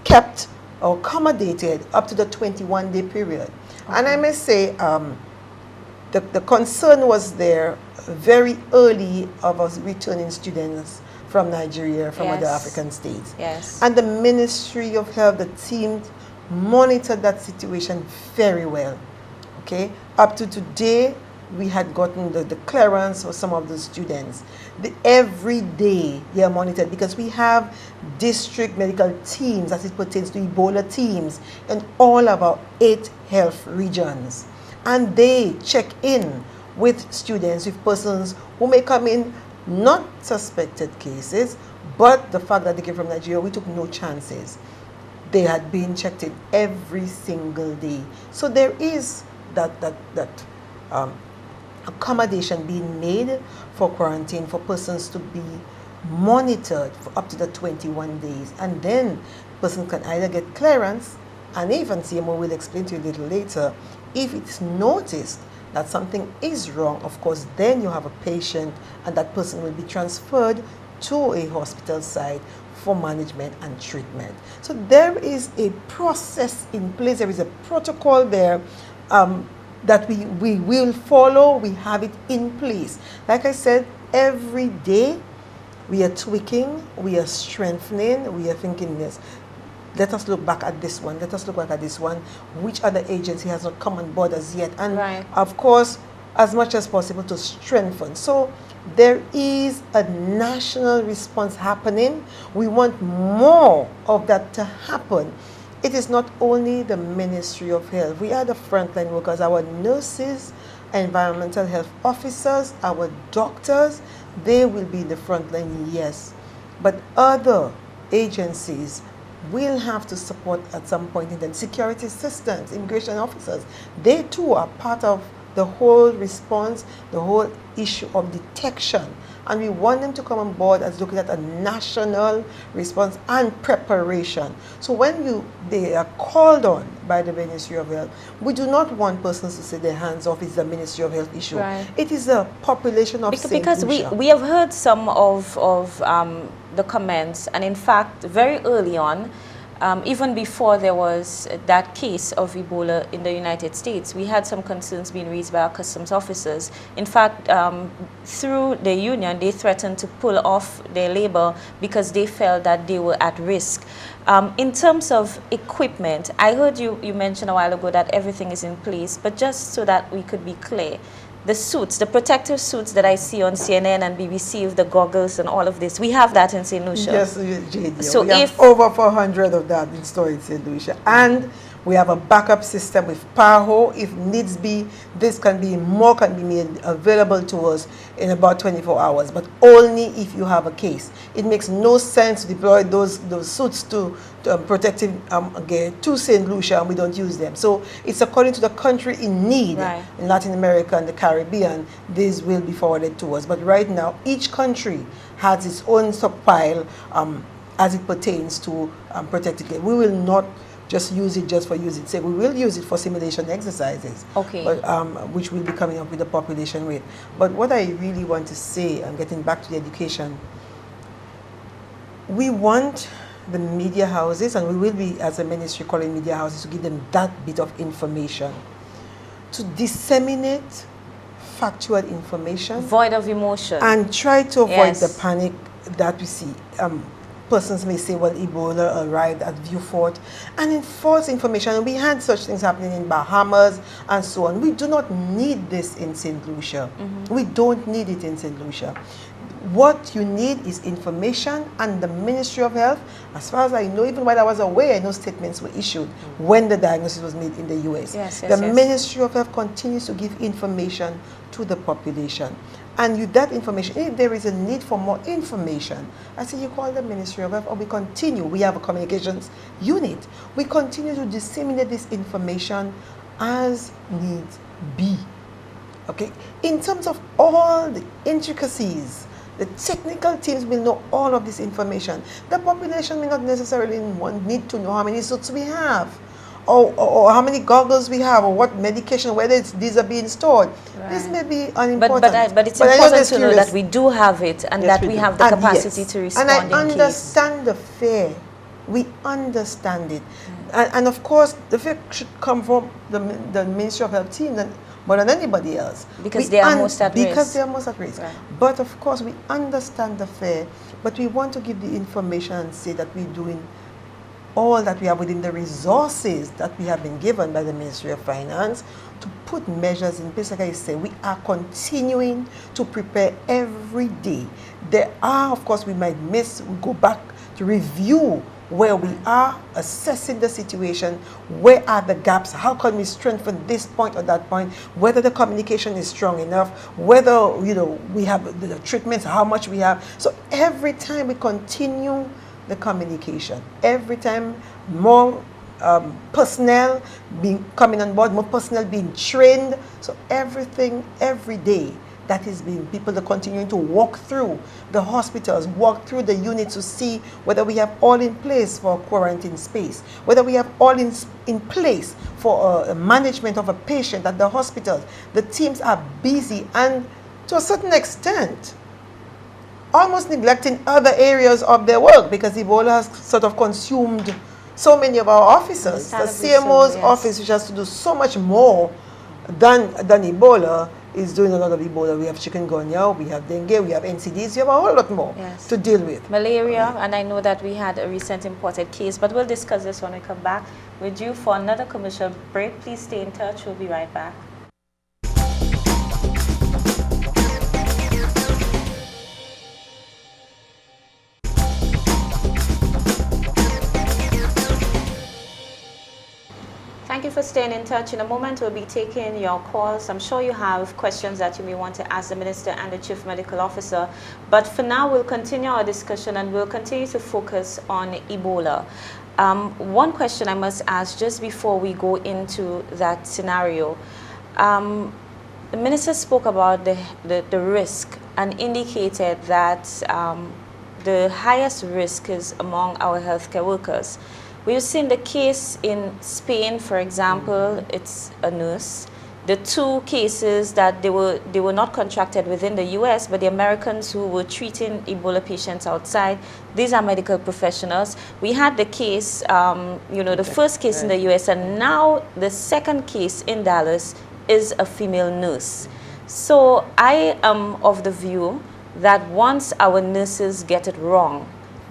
Speaker 2: kept or accommodated up to the 21-day period. Okay. And I may say, the concern was there very early of us returning students from Nigeria, from other African states.
Speaker 1: Yes.
Speaker 2: And the Ministry of Health, the team monitored that situation very well. Okay, up to today, we had gotten the clearance for some of the students. Every day they are monitored because we have district medical teams as it pertains to Ebola teams in all of our 8 health regions. And they check in with students, with persons who may come in not suspected cases, but the fact that they came from Nigeria, we took no chances. They had been checked in every single day. So there is that accommodation being made for quarantine for persons to be monitored for up to the 21 days. And then person can either get clearance, and even CMO will explain to you a little later, if it's noticed that something is wrong, of course, then you have a patient and that person will be transferred to a hospital site for management and treatment. So there is a process in place, there is a protocol there that we will follow, we have it in place. Like I said, every day we are tweaking, we are strengthening, we are thinking this. Let us look back at this one, let us look back at this one. Which other agency has not come on board as yet? And of course, as much as possible to strengthen. So there is a national response happening. We want more of that to happen. It is not only the Ministry of Health. We are the frontline workers, our nurses, environmental health officers, our doctors, they will be in the frontline, yes. But other agencies will have to support at some point in time. Security assistants, immigration officers, they too are part of the whole response, the whole issue of detection. And we want them to come on board as looking at a national response and preparation. So when they are called on by the Ministry of Health, we do not want persons to say their hands off. It's the Ministry of Health issue. Right. It is a population of
Speaker 1: because we have heard some of the comments, and in fact, very early on, even before there was that case of Ebola in the United States, we had some concerns being raised by our customs officers. In fact, through the union, they threatened to pull off their labor because they felt that they were at risk. In terms of equipment, I heard you mention a while ago that everything is in place, but just so that we could be clear, the suits, the protective suits that I see on CNN and BBC with the goggles and all of this, we have that in St. Lucia.
Speaker 2: Yes, JD. So we have over 400 of that installed in St. Lucia. And we have a backup system with PAHO. If needs be, this can be, more can be made available to us in about 24 hours, but only if you have a case. It makes no sense to deploy those suits to protective gear to St. Lucia and we don't use them. So it's according to the country in need. Right. In Latin America and the Caribbean, these will be forwarded to us. But right now, each country has its own stockpile as it pertains to protective gear. We will not just use it just for use it. Say we will use it for simulation exercises,
Speaker 1: okay,
Speaker 2: but, which will be coming up with the population rate. But what I really want to say, and getting back to the education, we want the media houses, and we will be, as a ministry, calling media houses to give them that bit of information, to disseminate factual information,
Speaker 1: void of emotion,
Speaker 2: and try to avoid the panic that we see. Persons may say, well, Ebola arrived at Vieux Fort, and in false information. And we had such things happening in Bahamas and so on. We do not need this in St. Lucia. Mm-hmm. We don't need it in St. Lucia. What you need is information, and the Ministry of Health, as far as I know, even while I was away, I know statements were issued when the diagnosis was made in the US. The Ministry of Health continues to give information to the population. And with that information, if there is a need for more information, I say you call the Ministry of Health, or we continue. We have a communications unit. We continue to disseminate this information as needs be. Okay? In terms of all the intricacies, the technical teams will know all of this information. The population may not necessarily need to know how many suits we have, or how many goggles we have, or what medication, whether these are being stored. Right. This may be unimportant.
Speaker 1: But it's important to know that we do have it, and that we have the capacity to respond.
Speaker 2: And I understand the fear. We understand it. And of course, the fear should come from the Ministry of Health team, and more than anybody else.
Speaker 1: Because they are most at risk.
Speaker 2: Because they are most at risk.
Speaker 1: Right.
Speaker 2: But of course, we understand the fear, but we want to give the information and say that we're doing all that we have within the resources that we have been given by the Ministry of Finance to put measures in place. Like I say, we are continuing to prepare every day. There are, of course, we might miss, we go back to review where we are, assessing the situation, where are the gaps, how can we strengthen this point or that point, whether the communication is strong enough, whether, you know, we have the treatments, how much we have. So every time we continue the communication, every time more personnel coming on board, more personnel being trained. So everything, every day, that is being, people are continuing to walk through the hospitals, walk through the units to see whether we have all in place for quarantine space, whether we have all in place for management of a patient at the hospitals. The teams are busy and to a certain extent, almost neglecting other areas of their work because Ebola has sort of consumed so many of our officers. The CMO's office, which has to do so much more than Ebola, is doing a lot of Ebola. We have chikungunya, we have dengue, we have NCDs, we have a whole lot more to deal with.
Speaker 1: Malaria, and I know that we had a recent imported case, but we'll discuss this when we come back. We're due for another commercial break. Please stay in touch. We'll be right back. Thank you for staying in touch. In a moment, we'll be taking your calls. I'm sure you have questions that you may want to ask the Minister and the Chief Medical Officer. But for now, we'll continue our discussion and we'll continue to focus on Ebola. One question I must ask just before we go into that scenario. The Minister spoke about the risk and indicated that the highest risk is among our healthcare workers. We've seen the case in Spain, for example, it's a nurse. The two cases that they were not contracted within the US, but the Americans who were treating Ebola patients outside, these are medical professionals. We had the case, you know, the first case in the US, and now the second case in Dallas is a female nurse. So I am of the view that once our nurses get it wrong,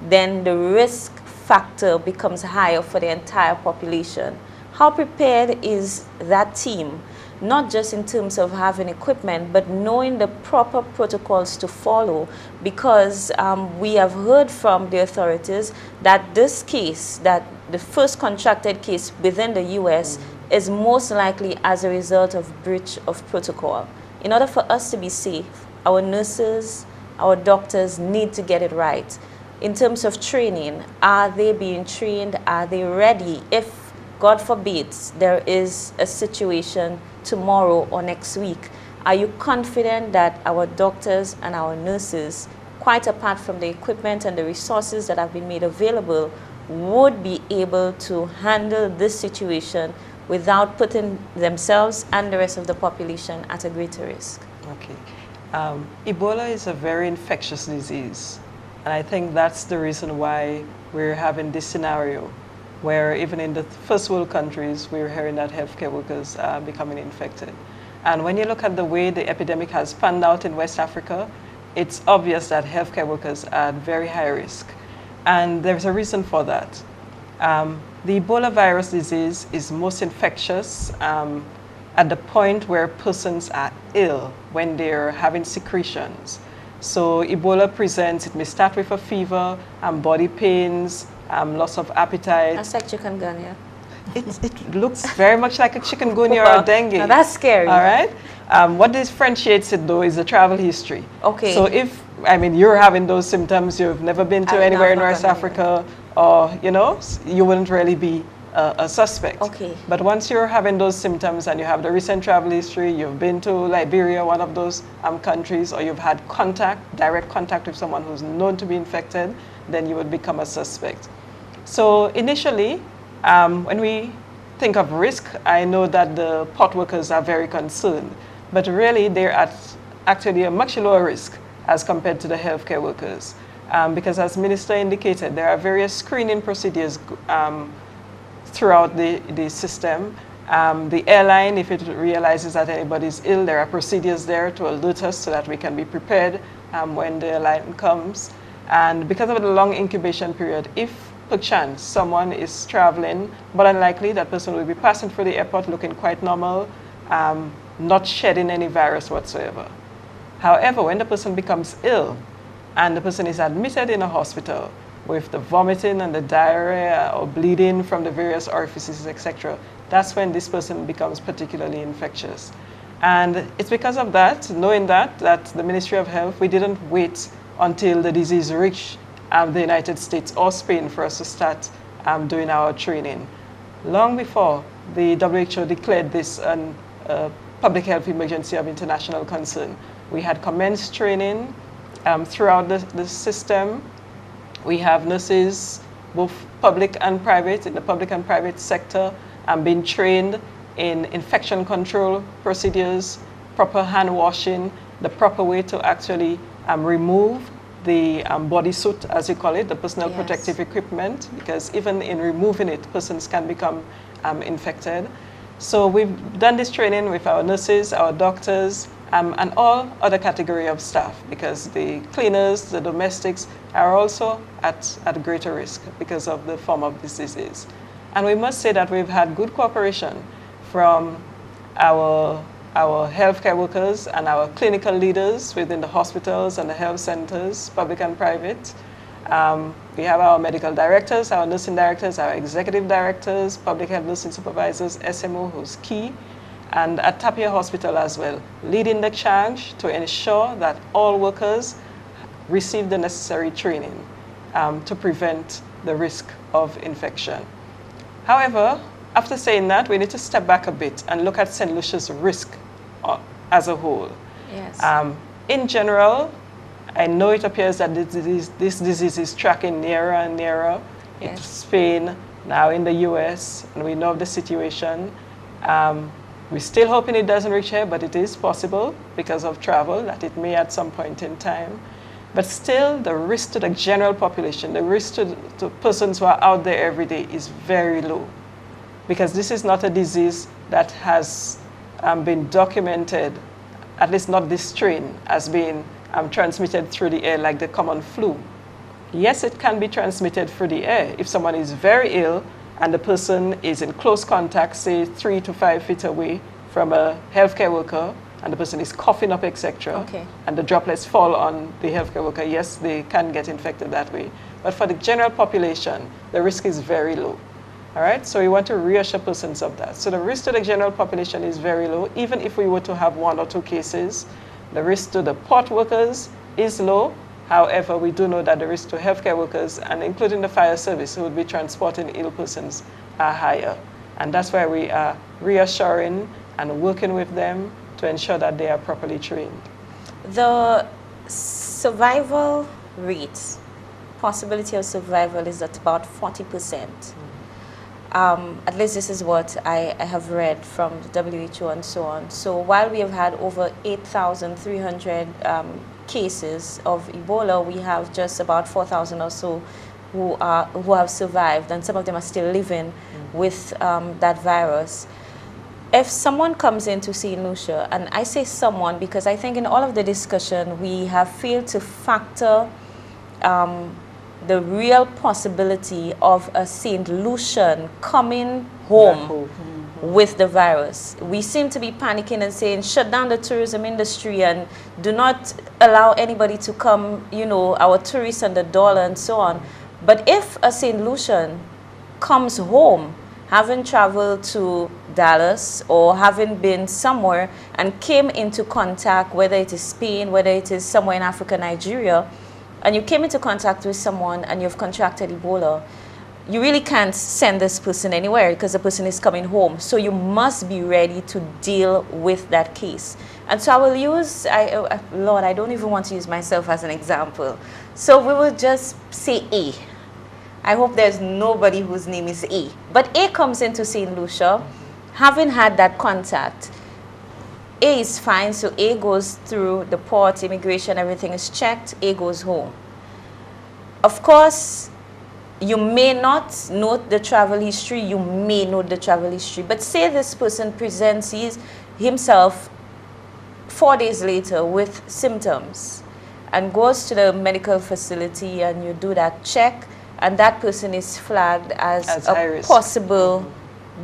Speaker 1: then the risk factor becomes higher for the entire population. How prepared is that team, not just in terms of having equipment, but knowing the proper protocols to follow? Because we have heard from the authorities that this case, that the first contracted case within the US, is most likely as a result of breach of protocol. In order for us to be safe, our nurses, our doctors need to get it right. In terms of training, are they being trained? Are they ready? If, God forbid, there is a situation tomorrow or next week, are you confident that our doctors and our nurses, quite apart from the equipment and the resources that have been made available, would be able to handle this situation without putting themselves and the rest of the population at a greater risk?
Speaker 3: Okay. Ebola is a very infectious disease. And I think that's the reason why we're having this scenario where even in the first world countries, we're hearing that healthcare workers are becoming infected. And when you look at the way the epidemic has panned out in West Africa, it's obvious that healthcare workers are at very high risk. And there's a reason for that. The Ebola virus disease is most infectious at the point where persons are ill, when they're having secretions. So Ebola presents, it may start with a fever, body pains, loss of appetite.
Speaker 1: That's like chikungunya.
Speaker 3: It looks very much like a chikungunya or dengue.
Speaker 1: Now that's scary.
Speaker 3: All right. What differentiates it though is the travel history.
Speaker 1: Okay.
Speaker 3: So if, I mean, you're having those symptoms, you've never been to anywhere in West Africa, or, you know, you wouldn't really be a suspect.
Speaker 1: Okay.
Speaker 3: But once you're having those symptoms and you have the recent travel history, you've been to Liberia, one of those countries, or you've had direct contact with someone who's known to be infected, then you would become a suspect. So initially, when we think of risk, I know that the port workers are very concerned, but really they're at actually a much lower risk as compared to the healthcare workers. Because as Minister indicated, there are various screening procedures throughout the system, The airline, if it realizes that anybody is ill, there are procedures there to alert us so that we can be prepared when the airline comes. And because of the long incubation period, if perchance someone is traveling, more than likely that person will be passing through the airport looking quite normal, not shedding any virus whatsoever. However, when the person becomes ill and the person is admitted in a hospital with the vomiting and the diarrhea or bleeding from the various orifices, etc., that's when this person becomes particularly infectious. And it's because of that, knowing that the Ministry of Health, we didn't wait until the disease reached the United States or Spain for us to start doing our training. Long before the WHO declared this a public health emergency of international concern, we had commenced training throughout the system. We have nurses, both public and private, in the public and private sector, being trained in infection control procedures, proper hand washing, the proper way to actually remove the bodysuit, as you call it, the personal protective equipment, because even in removing it, persons can become infected. So we've done this training with our nurses, our doctors, and all other category of staff, because the cleaners, the domestics are also at greater risk because of the form of this disease. And we must say that we've had good cooperation from our healthcare workers and our clinical leaders within the hospitals and the health centers, public and private. We have our medical directors, our nursing directors, our executive directors, public health nursing supervisors, SMO, who's key, and at Tapia Hospital as well, leading the charge to ensure that all workers receive the necessary training to prevent the risk of infection. However, after saying that, we need to step back a bit and look at St. Lucia's risk as a whole.
Speaker 1: Yes.
Speaker 3: In general, I know it appears that this disease is tracking nearer and nearer.
Speaker 1: Yes.
Speaker 3: In Spain, now in the US, and we know the situation. We're still hoping it doesn't reach here, but it is possible because of travel that it may at some point in time. But still, the risk to the general population, the risk to persons who are out there every day is very low, because this is not a disease that has been documented, at least not this strain, as being transmitted through the air like the common flu. Yes, it can be transmitted through the air if someone is very ill and the person is in close contact, say 3 to 5 feet away from a healthcare worker, and the person is coughing up, etc.,
Speaker 1: Okay.
Speaker 3: and the droplets fall on the healthcare worker. Yes, they can get infected that way. But for the general population, the risk is very low. All right, so we want to reassure persons of that. So the risk to the general population is very low. Even if we were to have 1 or 2 cases, the risk to the port workers is low. However, we do know that the risk to healthcare workers, and including the fire service who would be transporting ill persons, are higher. And that's why we are reassuring and working with them to ensure that they are properly trained.
Speaker 1: The survival rate, possibility of survival, is at about 40%. At least this is what I have read from the WHO and so on. So while we have had over 8,300 cases of Ebola, we have just about 4,000 or so who have survived, and some of them are still living with that virus. If someone comes in to St. Lucia, and I say someone because I think in all of the discussion we have failed to factor the real possibility of a St. Lucian coming home with the virus. We seem to be panicking and saying, shut down the tourism industry and do not allow anybody to come, you know, our tourists and the dollar and so on. But if a St. Lucian comes home, having traveled to Dallas or having been somewhere and came into contact, whether it is Spain, whether it is somewhere in Africa, Nigeria, and you came into contact with someone and you've contracted Ebola, you really can't send this person anywhere because the person is coming home. So you must be ready to deal with that case. And so I will use, Lord, I don't even want to use myself as an example. So we will just say A. I hope there's nobody whose name is A. But A comes into St. Lucia, having had that contact. A is fine, so A goes through the port, immigration, everything is checked, A goes home. Of course, you may not note the travel history, you may note the travel history, but say this person presents himself 4 days later with symptoms and goes to the medical facility, and you do that check, and that person is flagged as a possible,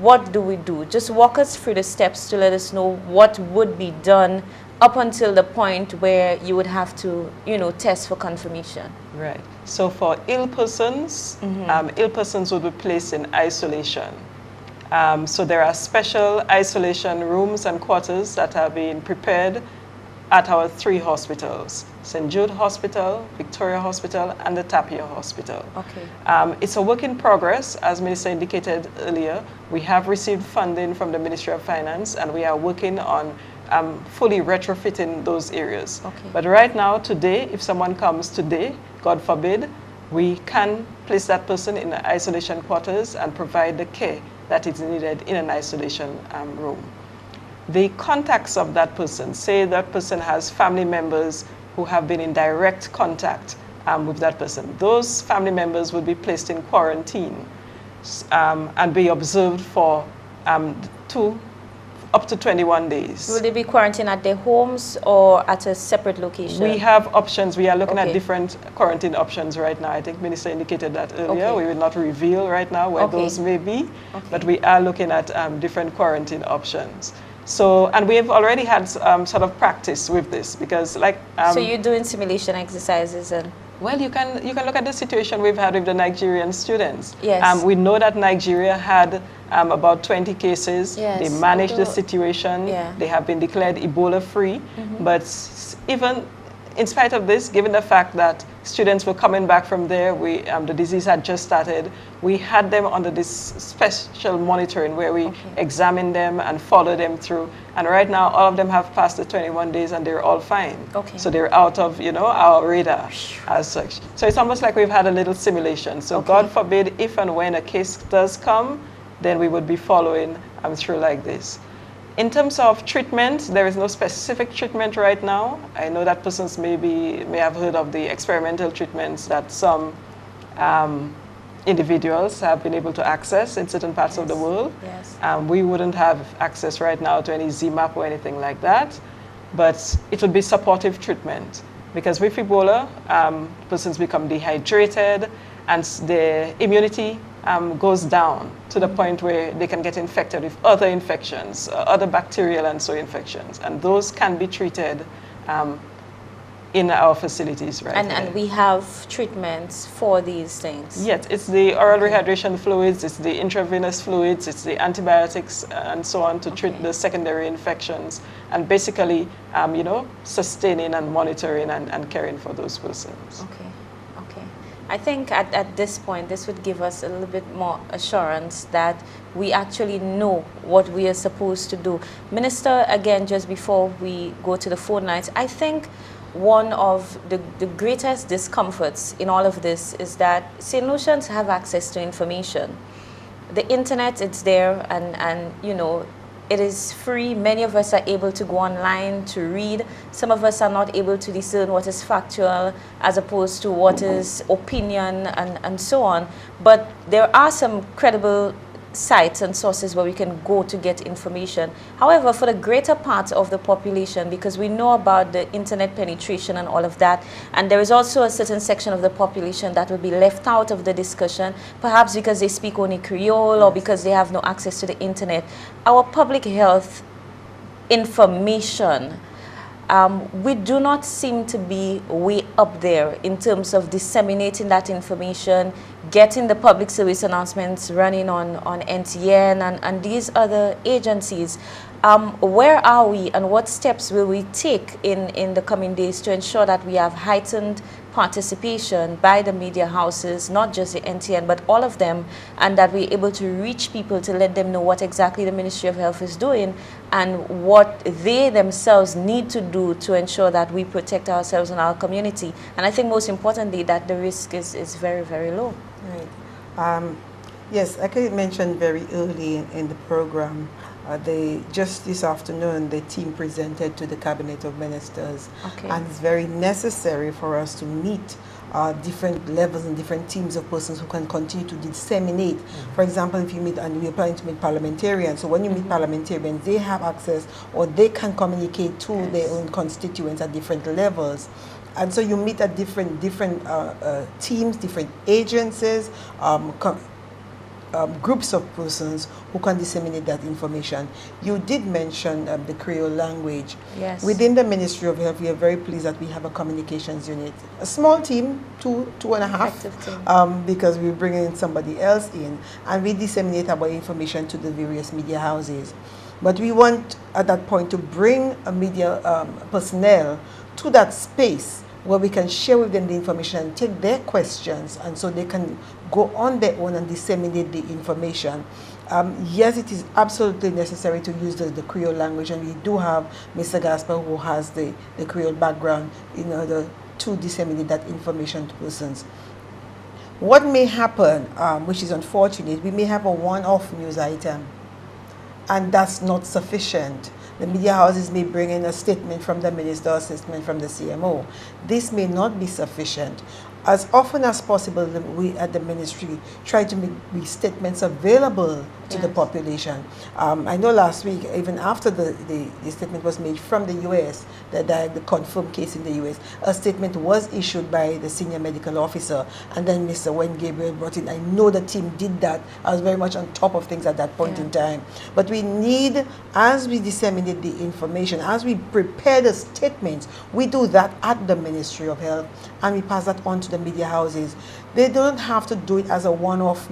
Speaker 1: what do we do? Just walk us through the steps to let us know what would be done up until the point where you would have to, you know, test for confirmation.
Speaker 3: Right. So for ill persons, ill persons would be placed in isolation. So there are special isolation rooms and quarters that are being prepared at our 3 hospitals: St. Jude Hospital, Victoria Hospital, and the Tapia Hospital.
Speaker 1: Okay.
Speaker 3: It's a work in progress. As Minister indicated earlier, we have received funding from the Ministry of Finance, and we are working on fully retrofitting those areas.
Speaker 1: Okay.
Speaker 3: But right now, today, if someone comes today, God forbid, we can place that person in the isolation quarters and provide the care that is needed in an isolation room. The contacts of that person, say that person has family members who have been in direct contact with that person, those family members will be placed in quarantine and be observed for up to 21 days.
Speaker 1: Will they be quarantined at their homes or at a separate location?
Speaker 3: We have options. We are looking
Speaker 1: Okay.
Speaker 3: at different quarantine options right now. I think Minister indicated that earlier.
Speaker 1: Okay.
Speaker 3: We will not reveal right now where
Speaker 1: Okay.
Speaker 3: those may be,
Speaker 1: Okay.
Speaker 3: but we are looking at different quarantine options. So, and we have already had sort of practice with this, because like...
Speaker 1: so you're doing simulation exercises and...
Speaker 3: Well, you can look at the situation we've had with the Nigerian students.
Speaker 1: Yes.
Speaker 3: We know that Nigeria had about 20 cases.
Speaker 1: Yes.
Speaker 3: They managed the
Speaker 1: Although-
Speaker 3: situation.
Speaker 1: Yeah.
Speaker 3: They have been declared Ebola-free. But even in spite of this, given the fact that students were coming back from there, the disease had just started, we had them under this special monitoring where we examined them and followed them through. And right now, all of them have passed the 21 days and they're all fine.
Speaker 1: Okay.
Speaker 3: So they're out of, you know, our radar as such. So it's almost like we've had a little simulation. So
Speaker 1: Okay.
Speaker 3: God forbid, if and when a case does come, then we would be following through like this. In terms of treatment, there is no specific treatment right now. I know that persons may have heard of the experimental treatments that some individuals have been able to access in certain parts of the world.
Speaker 1: Yes.
Speaker 3: We wouldn't have access right now to any ZMAP or anything like that, but it would be supportive treatment, because with Ebola, persons become dehydrated and their immunity goes down to the point where they can get infected with other infections, other bacterial and soil infections, and those can be treated in our facilities right now.
Speaker 1: And we have treatments for these things?
Speaker 3: Yes, it's the oral rehydration fluids, it's the intravenous fluids, it's the antibiotics and so on to treat the secondary infections, and basically, you know, sustaining and monitoring and caring for those persons.
Speaker 1: Okay, okay. I think at this point, this would give us a little bit more assurance that we actually know what we are supposed to do. Minister, again, just before we go to the phone lines, I think one of the greatest discomforts in all of this is that St. Lucians have access to information. The internet, it's there, and you know, it is free. Many of us are able to go online to read. Some of us are not able to discern what is factual as opposed to what is opinion and so on. But there are some credible sites and sources where we can go to get information. However, for the greater part of the population, because we know about the internet penetration and all of that, and there is also a certain section of the population that will be left out of the discussion, perhaps because they speak only Creole or because they have no access to the internet. Our public health information, we do not seem to be way up there in terms of disseminating that information, getting the public service announcements running on NTN and these other agencies. Where are we, and what steps will we take in the coming days to ensure that we have heightened participation by the media houses, not just the NTN, but all of them, and that we're able to reach people to let them know what exactly the Ministry of Health is doing and what they themselves need to do to ensure that we protect ourselves and our community. And I think most importantly that the risk is very, very low.
Speaker 2: Right. Yes, like I mentioned very early in the program, just this afternoon, the team presented to the Cabinet of Ministers.
Speaker 1: Okay.
Speaker 2: And it's very necessary for us to meet different levels and different teams of persons who can continue to disseminate. For example, if you meet, and we're planning to meet parliamentarians, so when you meet parliamentarians, they have access or they can communicate to their own constituents at different levels. And so you meet at different teams, different agencies, groups of persons who can disseminate that information. You did mention the Creole language.
Speaker 1: Yes.
Speaker 2: Within the Ministry of Health, we are very pleased that we have a communications unit. A small team, two and a half, because we're bringing in somebody else in, and we disseminate our information to the various media houses. But we want, at that point, to bring a media personnel to that space where we can share with them the information and take their questions, and so they can go on their own and disseminate the information. Yes, it is absolutely necessary to use the Creole language, and we do have Mr. Gaspar who has the Creole background in order to disseminate that information to persons. What may happen, which is unfortunate, we may have a one-off news item, and that's not sufficient. The media houses may bring in a statement from the minister, a statement from the CMO. This may not be sufficient. As often as possible, we at the ministry try to make these statements available to the population. I know last week, even after the statement was made from the U.S., the confirmed case in the U.S., a statement was issued by the senior medical officer, and then Mr. Wayne Gabriel brought in. I know the team did that. I was very much on top of things at that point in time. But we need, as we disseminate the information, as we prepare the statements, we do that at the Ministry of Health, and we pass that on to the media houses. They don't have to do it as a one-off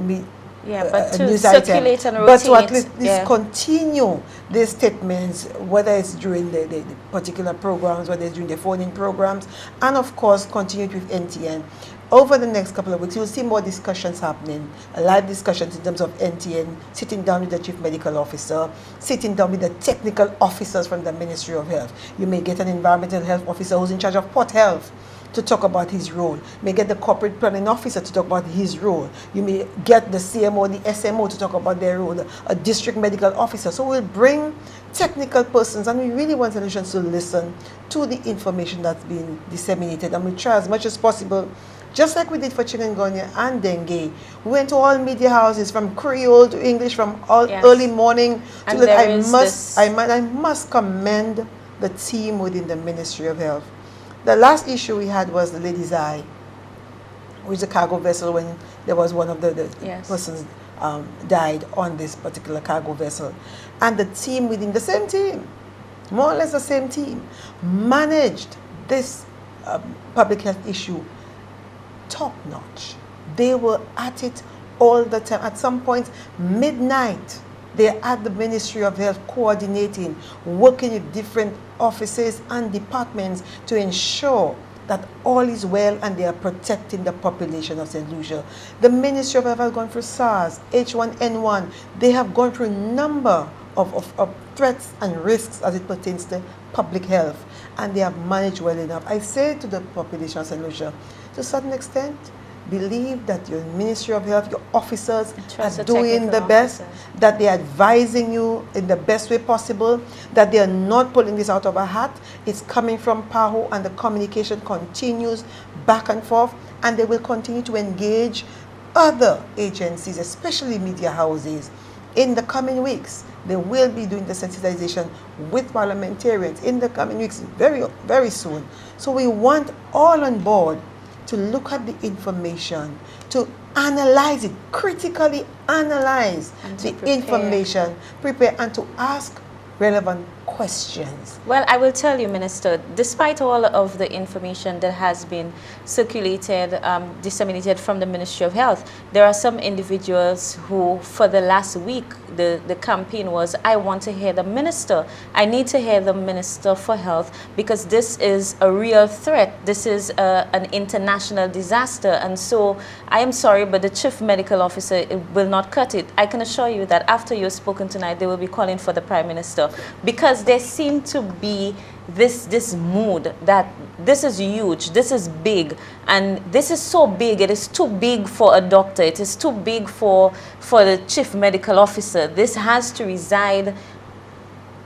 Speaker 1: but to circulate and rotate.
Speaker 2: But to at least continue these statements, whether it's during the particular programs, whether it's during the phone-in programs, and of course continue it with NTN. Over the next couple of weeks, you'll see more discussions happening, live discussions in terms of NTN, sitting down with the Chief Medical Officer, sitting down with the technical officers from the Ministry of Health. You may get an environmental health officer who's in charge of port health to talk about his role. You may get the corporate planning officer to talk about his role. You may get the CMO, the SMO to talk about their role, a district medical officer. So we'll bring technical persons, and we really want solutions to listen to the information that's being disseminated, and we try as much as possible, just like we did for chikungunya and dengue. We went to all media houses, from Creole to English, from all early morning to late. I must commend the team within the Ministry of Health. The last issue we had was the Lady's Eye, which is a cargo vessel, when there was one of the persons died on this particular cargo vessel. And the team within the same team, more or less the same team, managed this public health issue top notch. They were at it all the time. At some point, midnight, they're at the Ministry of Health coordinating, working with different offices and departments to ensure that all is well and they are protecting the population of St. Lucia. The Ministry of Health has gone through SARS, H1N1. They have gone through a number of threats and risks as it pertains to public health, and they have managed well enough. I say to the population of St. Lucia, to a certain extent, believe that your Ministry of Health, your officers are doing the best, that they are advising you in the best way possible, that they are not pulling this out of a hat. It's coming from PAHO, and the communication continues back and forth, and they will continue to engage other agencies, especially media houses. In the coming weeks, they will be doing the sensitization with parliamentarians in the coming weeks, very, very soon. So we want all on board to look at the information, to analyze it, critically analyze the information, prepare, and to ask relevant questions.
Speaker 1: Well, I will tell you, Minister, despite all of the information that has been circulated, disseminated from the Ministry of Health, there are some individuals who, for the last week, the campaign was, I want to hear the Minister. I need to hear the Minister for Health, because this is a real threat. This is an international disaster. And so I am sorry, but the Chief Medical Officer will not cut it. I can assure you that after you've spoken tonight, they will be calling for the Prime Minister, because there seems to be this mood that this is huge, this is big, and this is so big, it is too big for a doctor, it is too big for the Chief Medical Officer. This has to reside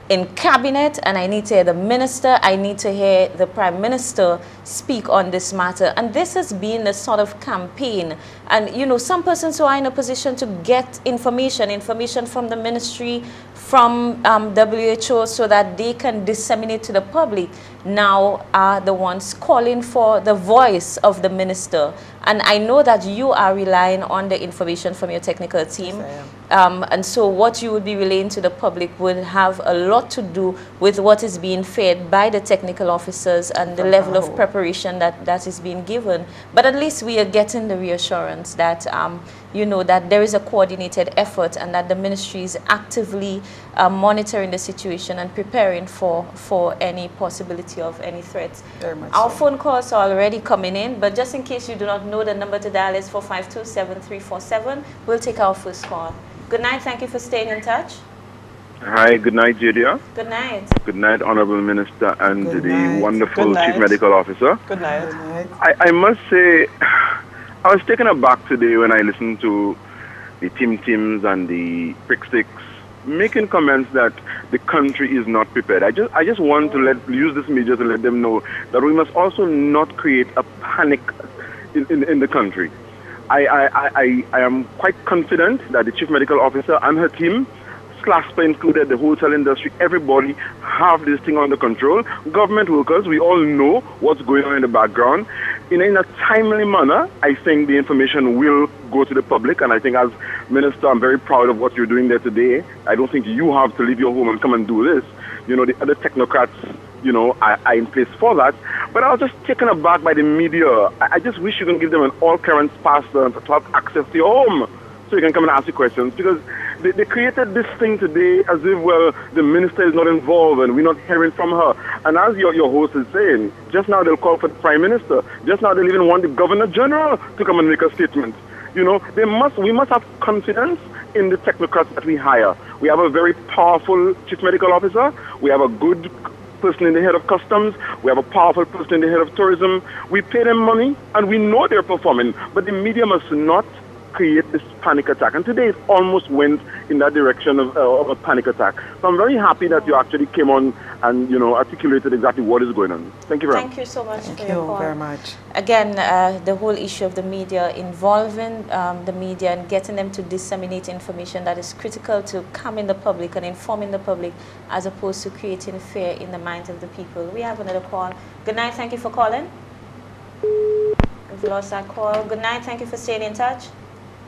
Speaker 1: in cabinet, and I need to hear the minister, I need to hear the prime minister speak on this matter. And this has been a sort of campaign. And, you know, some persons who are in a position to get information from the ministry, from WHO, so that they can disseminate to the public, now are the ones calling for the voice of the minister. And I know that you are relying on the information from your technical team.
Speaker 2: Yes, I am.
Speaker 1: And so what you would be relaying to the public would have a lot to do with what is being fed by the technical officers and the level of preparation that is being given. But at least we are getting the reassurance that, you know, that there is a coordinated effort and that the ministry is actively monitoring the situation and preparing for any possibility of any threats.
Speaker 2: Very much
Speaker 1: Our
Speaker 2: so.
Speaker 1: phone calls are already coming in, but just in case you do not know, the number to dial is 452-7347. We'll take our first call. Good night. Thank you for staying in touch.
Speaker 4: Hi, good night, Julia.
Speaker 1: Good night.
Speaker 4: Good night, Honorable Minister and
Speaker 2: Good
Speaker 4: the
Speaker 2: night.
Speaker 4: wonderful
Speaker 3: Good night.
Speaker 4: Chief Medical Officer.
Speaker 3: Good night.
Speaker 2: Good night.
Speaker 4: I must say, I was taken aback today when I listened to the Tims and the Prick Sticks making comments that the country is not prepared. I just want to use this media to let them know that we must also not create a panic in the country. I am quite confident that the Chief Medical Officer and her team, SLASPA included, the hotel industry, everybody have this thing under control. Government workers, we all know what's going on in the background. In a timely manner, I think the information will go to the public, and I think as Minister, I'm very proud of what you're doing there today. I don't think you have to leave your home and come and do this. You know, the other technocrats, you know, are in place for that. But I was just taken aback by the media. I just wish you can give them an all-currents pass to have access to your home so you can come and ask you questions, because they created this thing today as if, well, the minister is not involved and we're not hearing from her. And as your host is saying, just now they'll call for the prime minister. Just now they'll even want the governor general to come and make a statement. You know, we must have confidence in the technocrats that we hire. We have a very powerful chief medical officer. We have a good person in the head of customs. We have a powerful person in the head of tourism. We pay them money and we know they're performing. But the media must not create this panic attack. And today it almost went in that direction of a panic attack. So I'm very happy that you actually came on and, you know, articulated exactly what is going on. Thank you very much.
Speaker 1: Thank you so much
Speaker 2: Thank
Speaker 1: for your
Speaker 2: you
Speaker 1: call.
Speaker 2: very much.
Speaker 1: Again, the whole issue of the media, involving the media and getting them to disseminate information that is critical to calming the public and informing the public, as opposed to creating fear in the minds of the people. We have another call. Good night. Thank you for calling. We've lost that call. Good night. Thank you for staying in touch.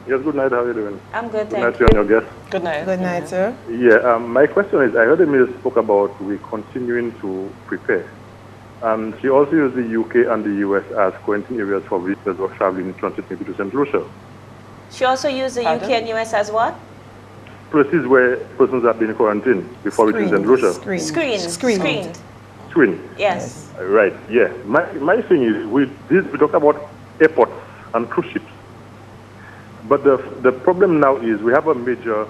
Speaker 5: Yes, good night. How are you doing?
Speaker 1: I'm good,
Speaker 5: Good
Speaker 1: thank
Speaker 5: night to you and your guest.
Speaker 3: Good night.
Speaker 2: Good night, sir.
Speaker 5: Yeah, my question is, I heard the minister spoke about we continuing to prepare. And she also used the UK and the US as quarantine areas for visitors who are traveling in transit maybe to St. Lucia.
Speaker 1: She also used the
Speaker 3: Pardon?
Speaker 1: UK and US as what?
Speaker 5: Places where persons have been quarantined before reaching St. Lucia.
Speaker 1: Screened.
Speaker 5: Screen.
Speaker 1: Yes.
Speaker 5: Right, yeah. My thing is, we talk about airports and cruise ships. But the problem now is we have a major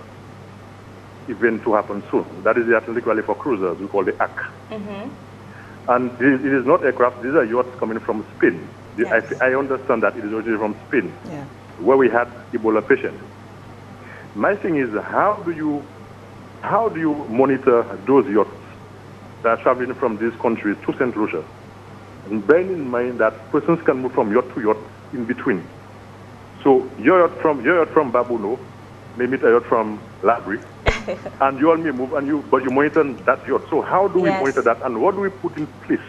Speaker 5: event to happen soon. That is the Atlantic Rally for Cruisers, we call the AC. And it is not aircraft, these are yachts coming from Spain.
Speaker 1: Yes.
Speaker 5: I understand that it is originally from Spain,
Speaker 2: Yeah.
Speaker 5: where we had Ebola patients. My thing is, how do you monitor those yachts that are traveling from these countries to St. Lucia? And bearing in mind that persons can move from yacht to yacht in between. So your yacht from Babuno may meet a yacht from Labri, and you all may move, but you monitor that yacht. So how do we
Speaker 1: Yes.
Speaker 5: monitor that, and what do we put in place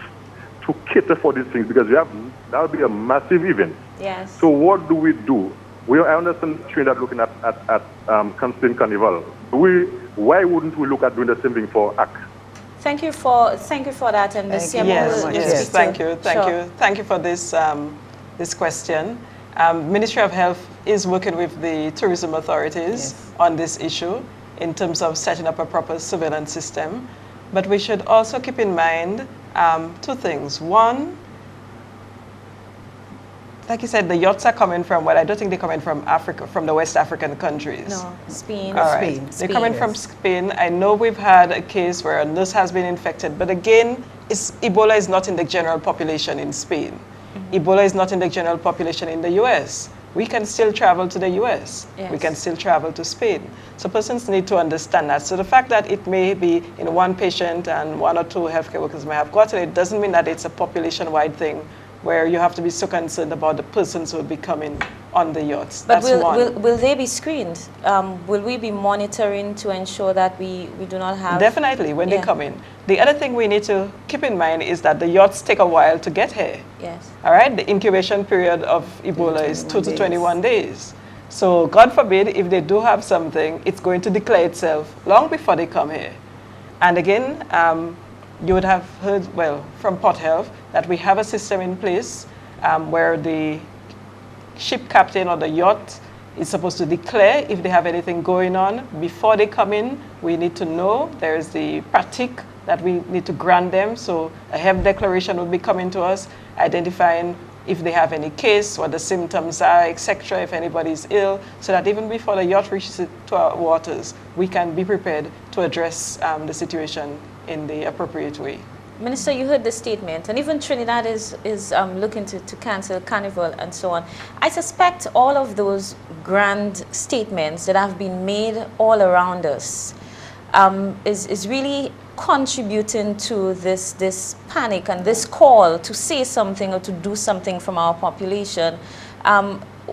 Speaker 5: to cater for these things? Because that will be a massive event.
Speaker 1: Yes.
Speaker 5: So what do we do? I understand Trinidad looking at Constantine Carnival. Why wouldn't we look at doing the same thing for AC?
Speaker 1: Thank you for that, and the
Speaker 2: Thank you
Speaker 1: CMO
Speaker 3: Yes,
Speaker 1: will
Speaker 3: yes,
Speaker 1: speak to-
Speaker 3: thank
Speaker 1: Sure.
Speaker 3: you. Thank you for this, this question. Ministry of Health is working with the tourism authorities
Speaker 2: Yes.
Speaker 3: on this issue in terms of setting up a proper surveillance system. But we should also keep in mind two things. One, like you said, the yachts are coming from, well, I don't think they're coming from Africa, from the West African countries.
Speaker 1: No, Spain.
Speaker 3: All right.
Speaker 2: Spain.
Speaker 3: They're coming from
Speaker 2: Yes.
Speaker 3: Spain. I know we've had a case where a nurse has been infected, but again, Ebola is not in the general population in Spain. Ebola is not in the general population in the US. we can still travel to the US. We
Speaker 1: Yes.
Speaker 3: can still travel to Spain. So persons need to understand that. So the fact that it may be in one patient and one or two healthcare workers may have gotten it doesn't mean that it's a population-wide thing where you have to be so concerned about the persons who will be coming on the yachts.
Speaker 1: But
Speaker 3: That's one.
Speaker 1: will they be screened? Will we be monitoring to ensure that we do not have...
Speaker 3: Definitely, when they
Speaker 1: Yeah.
Speaker 3: come in. The other thing we need to keep in mind is that the yachts take a while to get here.
Speaker 1: Yes.
Speaker 3: All right, the incubation period of Ebola is 2 to 21 days. So God forbid, if they do have something, it's going to declare itself long before they come here. And again, you would have heard, well, from Port Health, that we have a system in place where the ship captain or the yacht is supposed to declare if they have anything going on. Before they come in, we need to know. There's the pratique that we need to grant them. So a health declaration will be coming to us, identifying if they have any case, what the symptoms are, etc., if anybody is ill, so that even before the yacht reaches to our waters, we can be prepared to address the situation in the appropriate way.
Speaker 1: Minister, you heard the statement, and even Trinidad is looking to cancel Carnival and so on. I suspect all of those grand statements that have been made all around us is really contributing to this panic and this call to say something or to do something from our population.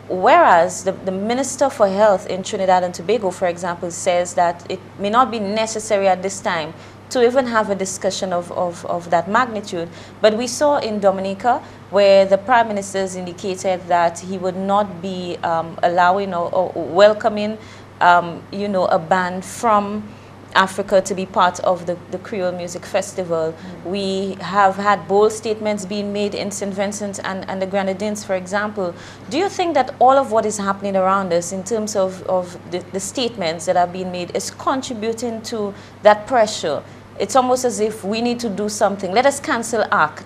Speaker 1: Whereas the Minister for Health in Trinidad and Tobago, for example, says that it may not be necessary at this time to even have a discussion of that magnitude. But we saw in Dominica where the Prime Minister has indicated that he would not be allowing or welcoming, you know, a band from Africa to be part of the Creole Music Festival. We have had bold statements being made in St. Vincent and the Grenadines, for example. Do you think that all of what is happening around us in terms of the statements that are being made is contributing to that pressure? It's almost as if we need to do something. Let us cancel ARC.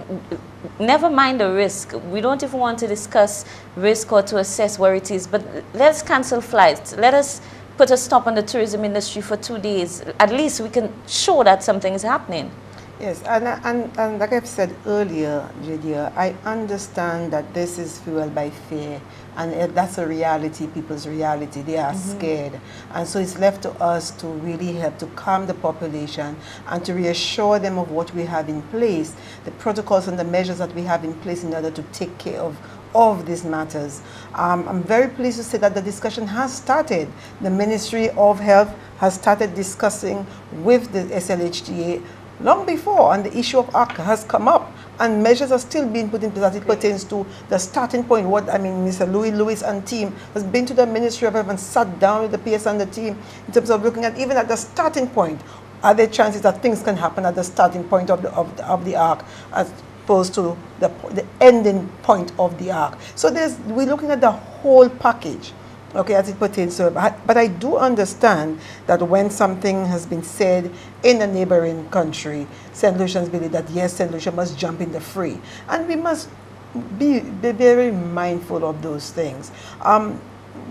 Speaker 1: Never mind the risk. We don't even want to discuss risk or to assess where it is, but let us cancel flights. Let us put a stop on the tourism industry for 2 days. At least we can show that something is happening.
Speaker 2: Yes, and like I've said earlier, Jadier, I understand that this is fueled by fear, and that's a reality, people's reality. They are scared. And so it's left to us to really help to calm the population and to reassure them of what we have in place, the protocols and the measures that we have in place in order to take care of these matters. I'm very pleased to say that the discussion has started. The Ministry of Health has started discussing with the SLHTA long before, and the issue of ARC has come up, and measures are still being put in place as it pertains to the starting point. Mr. Louis Lewis and team has been to the Ministry of Health and sat down with the PS and the team in terms of looking at even at the starting point. Are there chances that things can happen at the starting point of the ARC as opposed to the ending point of the ARC? So we're looking at the whole package. Okay, as it pertains to, but I do understand that when something has been said in a neighboring country, St. Lucians believe that yes, St. Lucia must jump in the fray, and we must be very mindful of those things.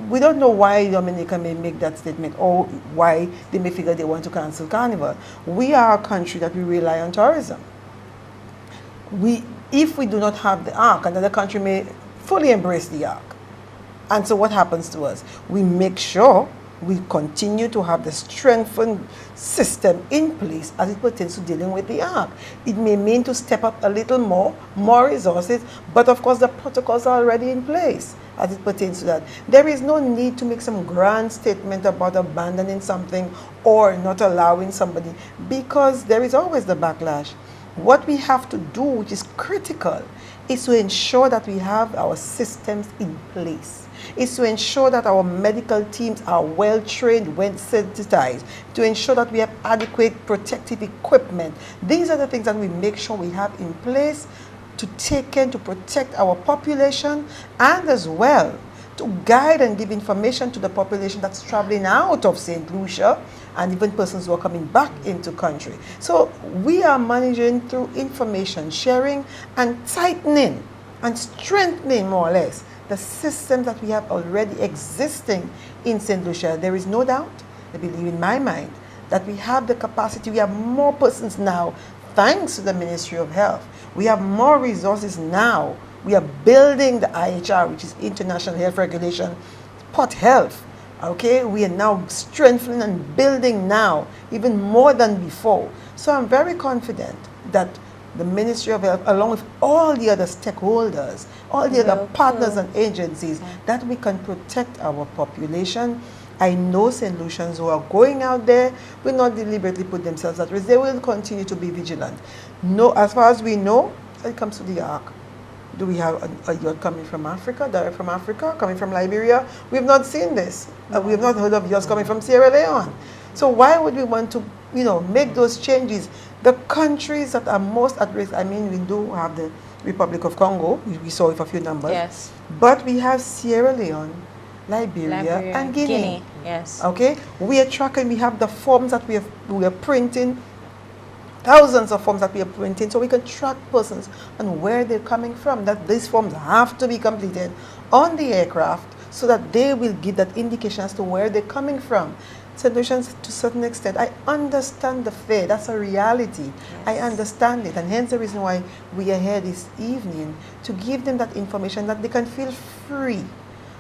Speaker 2: We don't know why Dominica may make that statement or why they may figure they want to cancel Carnival. We are a country that we rely on tourism. If we do not have the ARC, another country may fully embrace the ARC. And so what happens to us? We make sure we continue to have the strengthened system in place as it pertains to dealing with the ARC. It may mean to step up a little more resources, but of course the protocols are already in place as it pertains to that. There is no need to make some grand statement about abandoning something or not allowing somebody, because there is always the backlash. What we have to do, which is critical, is to ensure that we have our systems in place. Is to ensure that our medical teams are well trained, well sensitized, to ensure that we have adequate protective equipment. These are the things that we make sure we have in place to take care, to protect our population, and as well to guide and give information to the population that's traveling out of St. Lucia and even persons who are coming back into country. So we are managing through information sharing and tightening and strengthening more or less the systems that we have already existing in St. Lucia. There is no doubt, I believe in my mind, that we have the capacity. We have more persons now, thanks to the Ministry of Health. We have more resources now We are building the IHR, which is International Health Regulation, Pot Health. Okay, we are now strengthening and building now, even more than before. So I'm very confident that the Ministry of Health, along with all the other stakeholders, all the other partners and agencies, that we can protect our population. I know St. Lucians who are going out there will not deliberately put themselves at risk. They will continue to be vigilant. No, as far as we know, when it comes to the Ark, do we have a yacht coming from Africa, direct from Africa, coming from Liberia? We have not seen this. We have not heard of yachts coming from Sierra Leone. So why would we want to, make those changes? The countries that are most at risk, I mean, we do have the Republic of Congo. We saw it a few numbers.
Speaker 1: Yes.
Speaker 2: But we have Sierra Leone, Liberia and Guinea.
Speaker 1: Yes.
Speaker 2: Okay? We are tracking, we have the forms that we are printing, thousands of forms that we are printing, so we can track persons and where they're coming from. That these forms have to be completed on the aircraft so that they will give that indication as to where they're coming from. St. Lucians, to a certain extent, I understand the fear. That's a reality. Yes. I understand it, and hence the reason why we are here this evening, to give them that information that they can feel free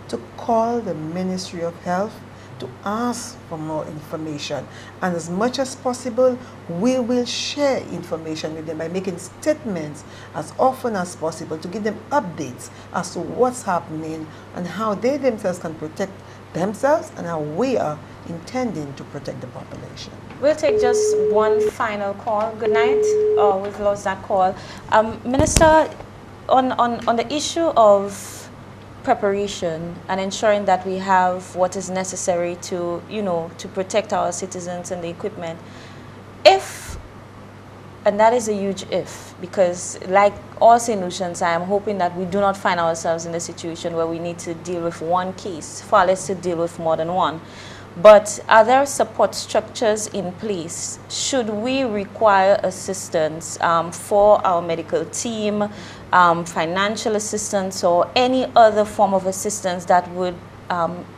Speaker 2: to call the Ministry of Health to ask for more information. And as much as possible, we will share information with them by making statements as often as possible to give them updates as to what's happening and how they themselves can protect themselves and how we are intending to protect the population.
Speaker 1: We'll take just one final call. Good night. Oh, we've lost that call. Minister, on the issue of preparation and ensuring that we have what is necessary to, to protect our citizens and the equipment, if, and that is a huge if, because like all St. Lucians, I am hoping that we do not find ourselves in a situation where we need to deal with one case, far less to deal with more than one. But are there support structures in place should we require assistance for our medical team, financial assistance, or any other form of assistance that would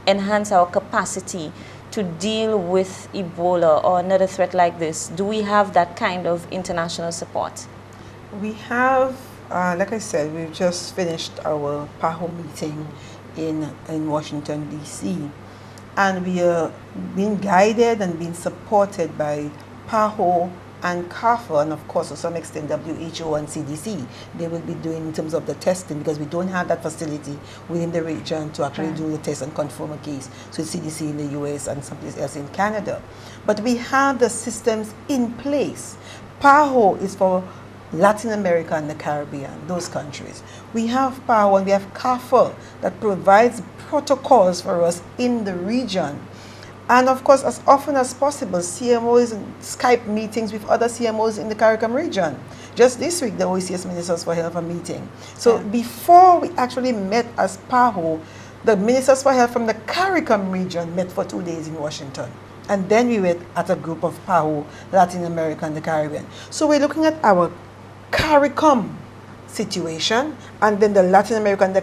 Speaker 1: enhance our capacity to deal with Ebola or another threat like this? Do we have that kind of international support?
Speaker 2: We have, like I said, we've just finished our PAHO meeting in Washington, D.C., and we are being guided and being supported by PAHO and CARPHA, and of course to some extent WHO and CDC. They will be doing in terms of the testing, because we don't have that facility within the region to actually do the test and confirm a case. So it's CDC in the US and someplace else in Canada. But we have the systems in place. PAHO is for Latin America and the Caribbean, those countries. We have PAHO and we have CARPHA that provides protocols for us in the region. And of course, as often as possible, CMOs and Skype meetings with other CMOs in the CARICOM region. Just this week, the OECS Ministers for Health are meeting. So before we actually met as PAHO, the Ministers for Health from the CARICOM region met for 2 days in Washington. And then we were at a group of PAHO, Latin America and the Caribbean. So we're looking at our CARICOM situation and then the Latin America and the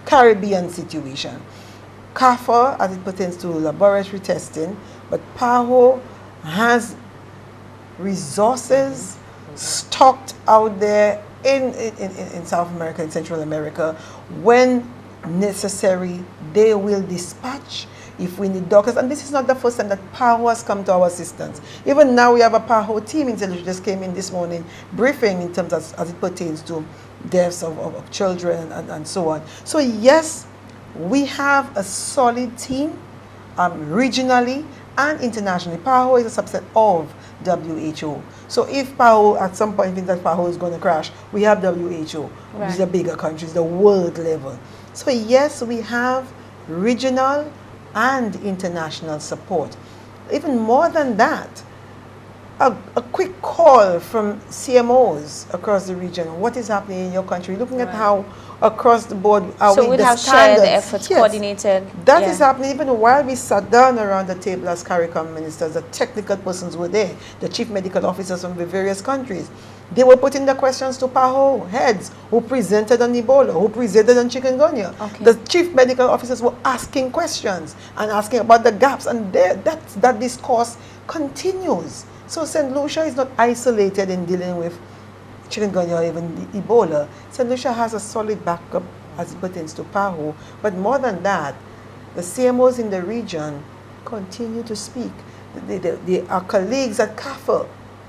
Speaker 2: Caribbean situation. CARPHA as it pertains to laboratory testing, but PAHO has resources stocked out there in South America and Central America. When necessary, they will dispatch if we need doctors. And this is not the first time that PAHO has come to our assistance. Even now we have a PAHO team in St. just came in this morning briefing in terms of, as it pertains to deaths of children and so on. So yes, we have a solid team regionally and internationally. PAHO is a subset of WHO. So if PAHO at some point thinks that PAHO is going to crash, we have WHO, which is the bigger countries, the world level. So yes, we have regional and international support. Even more than that, a quick call from CMOs across the region. What is happening in your country? Looking at how across the board
Speaker 1: so we'd have shared the efforts, coordinated.
Speaker 2: That is happening even while we sat down around the table as CARICOM ministers. The technical persons were there, the chief medical officers from the various countries. They were putting the questions to PAHO heads who presented on Ebola, who presented on chikungunya. The chief medical officers were asking questions and asking about the gaps, and that discourse continues. So St. Lucia is not isolated in dealing with chikungunya or even Ebola, St. Lucia has a solid backup as it pertains to PAHO. But more than that, the CMOs in the region continue to speak. Our colleagues at CAFA,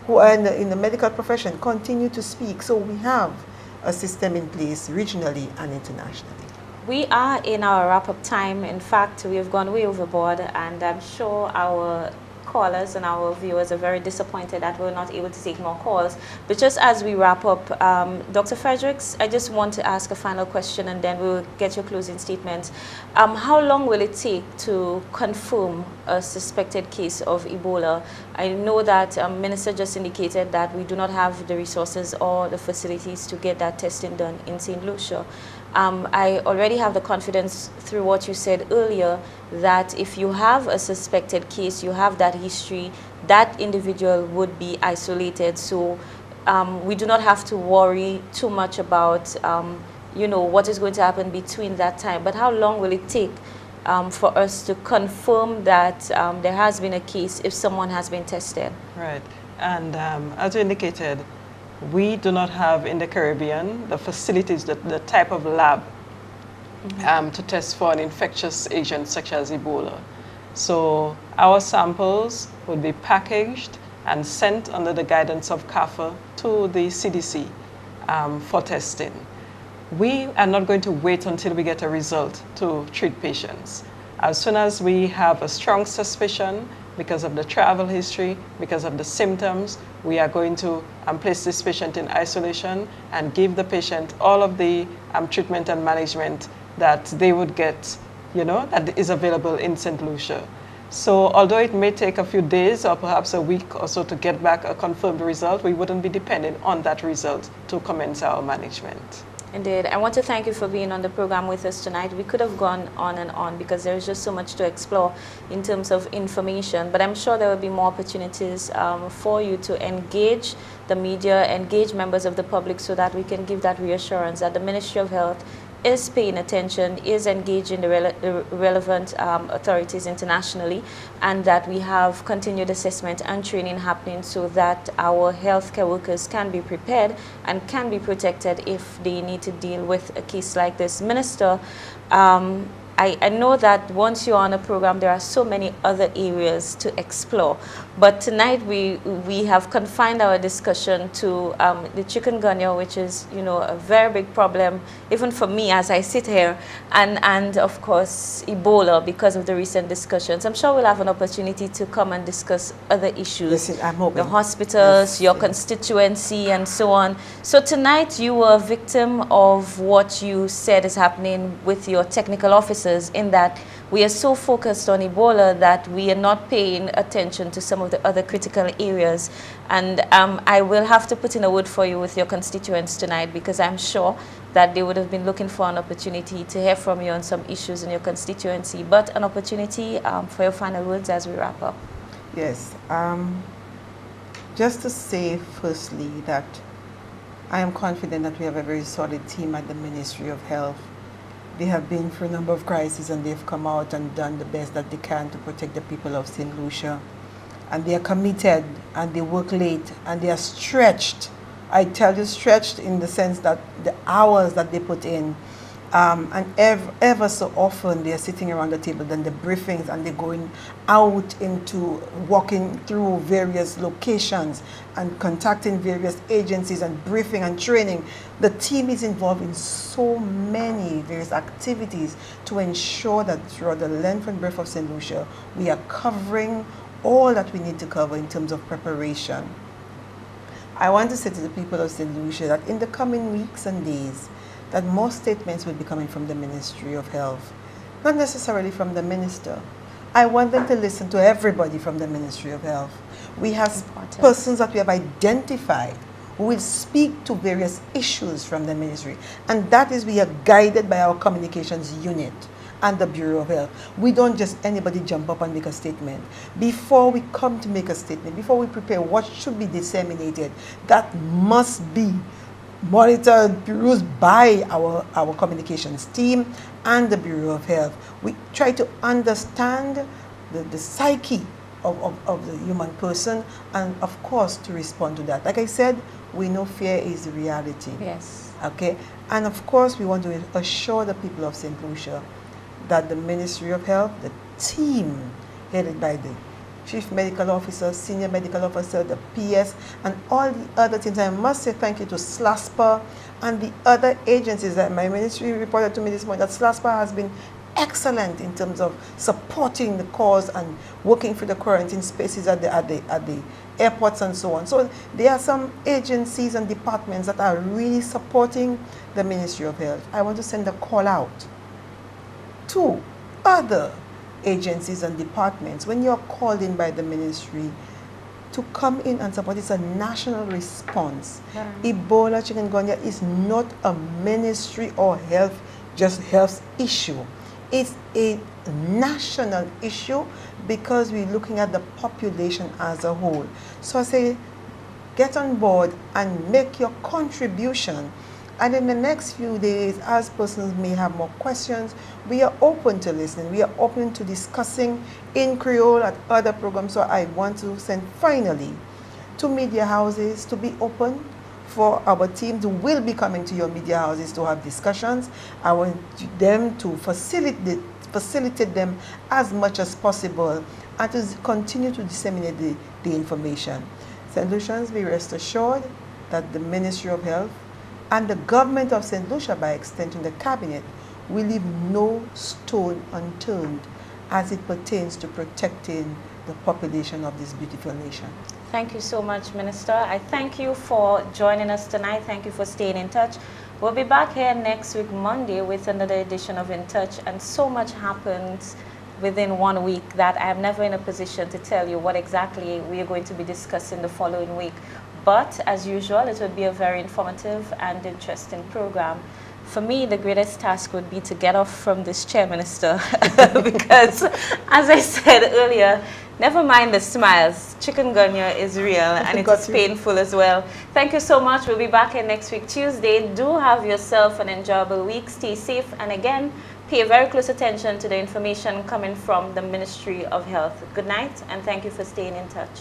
Speaker 2: who are in the medical profession, continue to speak. So we have a system in place regionally and internationally.
Speaker 1: We are in our wrap-up time. In fact, we have gone way overboard, and I'm sure our callers and our viewers are very disappointed that we're not able to take more calls. But just as we wrap up, Dr. Fredericks, I just want to ask a final question, and then we'll get your closing statement. How long will it take to confirm a suspected case of Ebola? I know that Minister just indicated that we do not have the resources or the facilities to get that testing done in St. Lucia. I already have the confidence through what you said earlier that if you have a suspected case, you have that history, that individual would be isolated. So we do not have to worry too much about, what is going to happen between that time. But how long will it take for us to confirm that there has been a case if someone has been tested?
Speaker 3: Right. And as you indicated, we do not have in the Caribbean the facilities, the type of lab to test for an infectious agent such as Ebola. So our samples would be packaged and sent under the guidance of CAFA to the CDC for testing. We are not going to wait until we get a result to treat patients. As soon as we have a strong suspicion, because of the travel history, because of the symptoms, we are going to place this patient in isolation and give the patient all of the treatment and management that they would get, that is available in St. Lucia. So although it may take a few days or perhaps a week or so to get back a confirmed result, we wouldn't be dependent on that result to commence our management.
Speaker 1: Indeed. I want to thank you for being on the program with us tonight. We could have gone on and on because there's just so much to explore in terms of information, but I'm sure there will be more opportunities for you to engage the media, engage members of the public so that we can give that reassurance that the Ministry of Health is paying attention, is engaging the relevant authorities internationally, and that we have continued assessment and training happening so that our healthcare workers can be prepared and can be protected if they need to deal with a case like this. Minister, I know that once you're on a program, there are so many other areas to explore. But tonight we have confined our discussion to the chikungunya, which is, a very big problem, even for me as I sit here, and of course Ebola because of the recent discussions. I'm sure we'll have an opportunity to come and discuss other issues.
Speaker 2: Listen, I'm hoping.
Speaker 1: The hospitals, your constituency, and so on. So tonight you were a victim of what you said is happening with your technical officers, in that we are so focused on Ebola that we are not paying attention to some of the other critical areas. And I will have to put in a word for you with your constituents tonight, because I'm sure that they would have been looking for an opportunity to hear from you on some issues in your constituency. But an opportunity for your final words as we wrap up.
Speaker 2: Yes. Just to say firstly that I am confident that we have a very solid team at the Ministry of Health. They have been through a number of crises and they've come out and done the best that they can to protect the people of St. Lucia. And they are committed and they work late and they are stretched. I tell you, stretched in the sense that the hours that they put in, and ever so often they are sitting around the table, then the briefings, and they're going out into walking through various locations and contacting various agencies and briefing and training. The team is involved in so many various activities to ensure that throughout the length and breadth of St. Lucia, we are covering all that we need to cover in terms of preparation. I want to say to the people of St. Lucia that in the coming weeks and days, that more statements will be coming from the Ministry of Health, not necessarily from the minister. I want them to listen to everybody from the Ministry of Health. We have persons that we have identified who will speak to various issues from the ministry, and that is we are guided by our communications unit and the Bureau of Health. We don't just anybody jump up and make a statement. Before we come to make a statement, before we prepare what should be disseminated, that must be monitored, perused by our communications team and the Bureau of Health. We try to understand the psyche of the human person, and of course to respond to that. Like I said, we know fear is the reality.
Speaker 1: Yes.
Speaker 2: Okay, and of course we want to assure the people of St. Lucia that the Ministry of Health, the team headed by the Chief Medical Officer, Senior Medical Officer, the PS, and all the other teams. I must say thank you to SLASPA and the other agencies that my ministry reported to me this morning that SLASPA has been excellent in terms of supporting the cause and working for the quarantine spaces at the airports and so on. So there are some agencies and departments that are really supporting the Ministry of Health. I want to send a call out to other agencies and departments. When you're called in by the ministry to come in and support, it's a national response.
Speaker 1: Yeah.
Speaker 2: Ebola chikungunya is not a ministry or health issue. It's a national issue because we're looking at the population as a whole. So I say, get on board and make your contribution. And in the next few days, as persons may have more questions, we are open to listening. We are open to discussing in Creole at other programs. So I want to send finally to media houses to be open for our team who will be coming to your media houses to have discussions. I want them to facilitate them as much as possible and to continue to disseminate the information. St. Lucians, be rest assured that the Ministry of Health and the government of St. Lucia, by extension the cabinet, will leave no stone unturned as it pertains to protecting the population of this beautiful nation.
Speaker 1: Thank you so much, Minister. I thank you for joining us tonight. Thank you for staying in touch. We'll be back here next week, Monday, with another edition of In Touch. And so much happens within 1 week that I am never in a position to tell you what exactly we are going to be discussing the following week. But as usual, it will be a very informative and interesting program. For me, the greatest task would be to get off from this chair, Minister, because as I said earlier, never mind the smiles, chikungunya is real and it is painful as well. Thank you so much. We'll be back here next week, Tuesday. Do have yourself an enjoyable week. Stay safe. And again, pay very close attention to the information coming from the Ministry of Health. Good night, and thank you for staying in touch.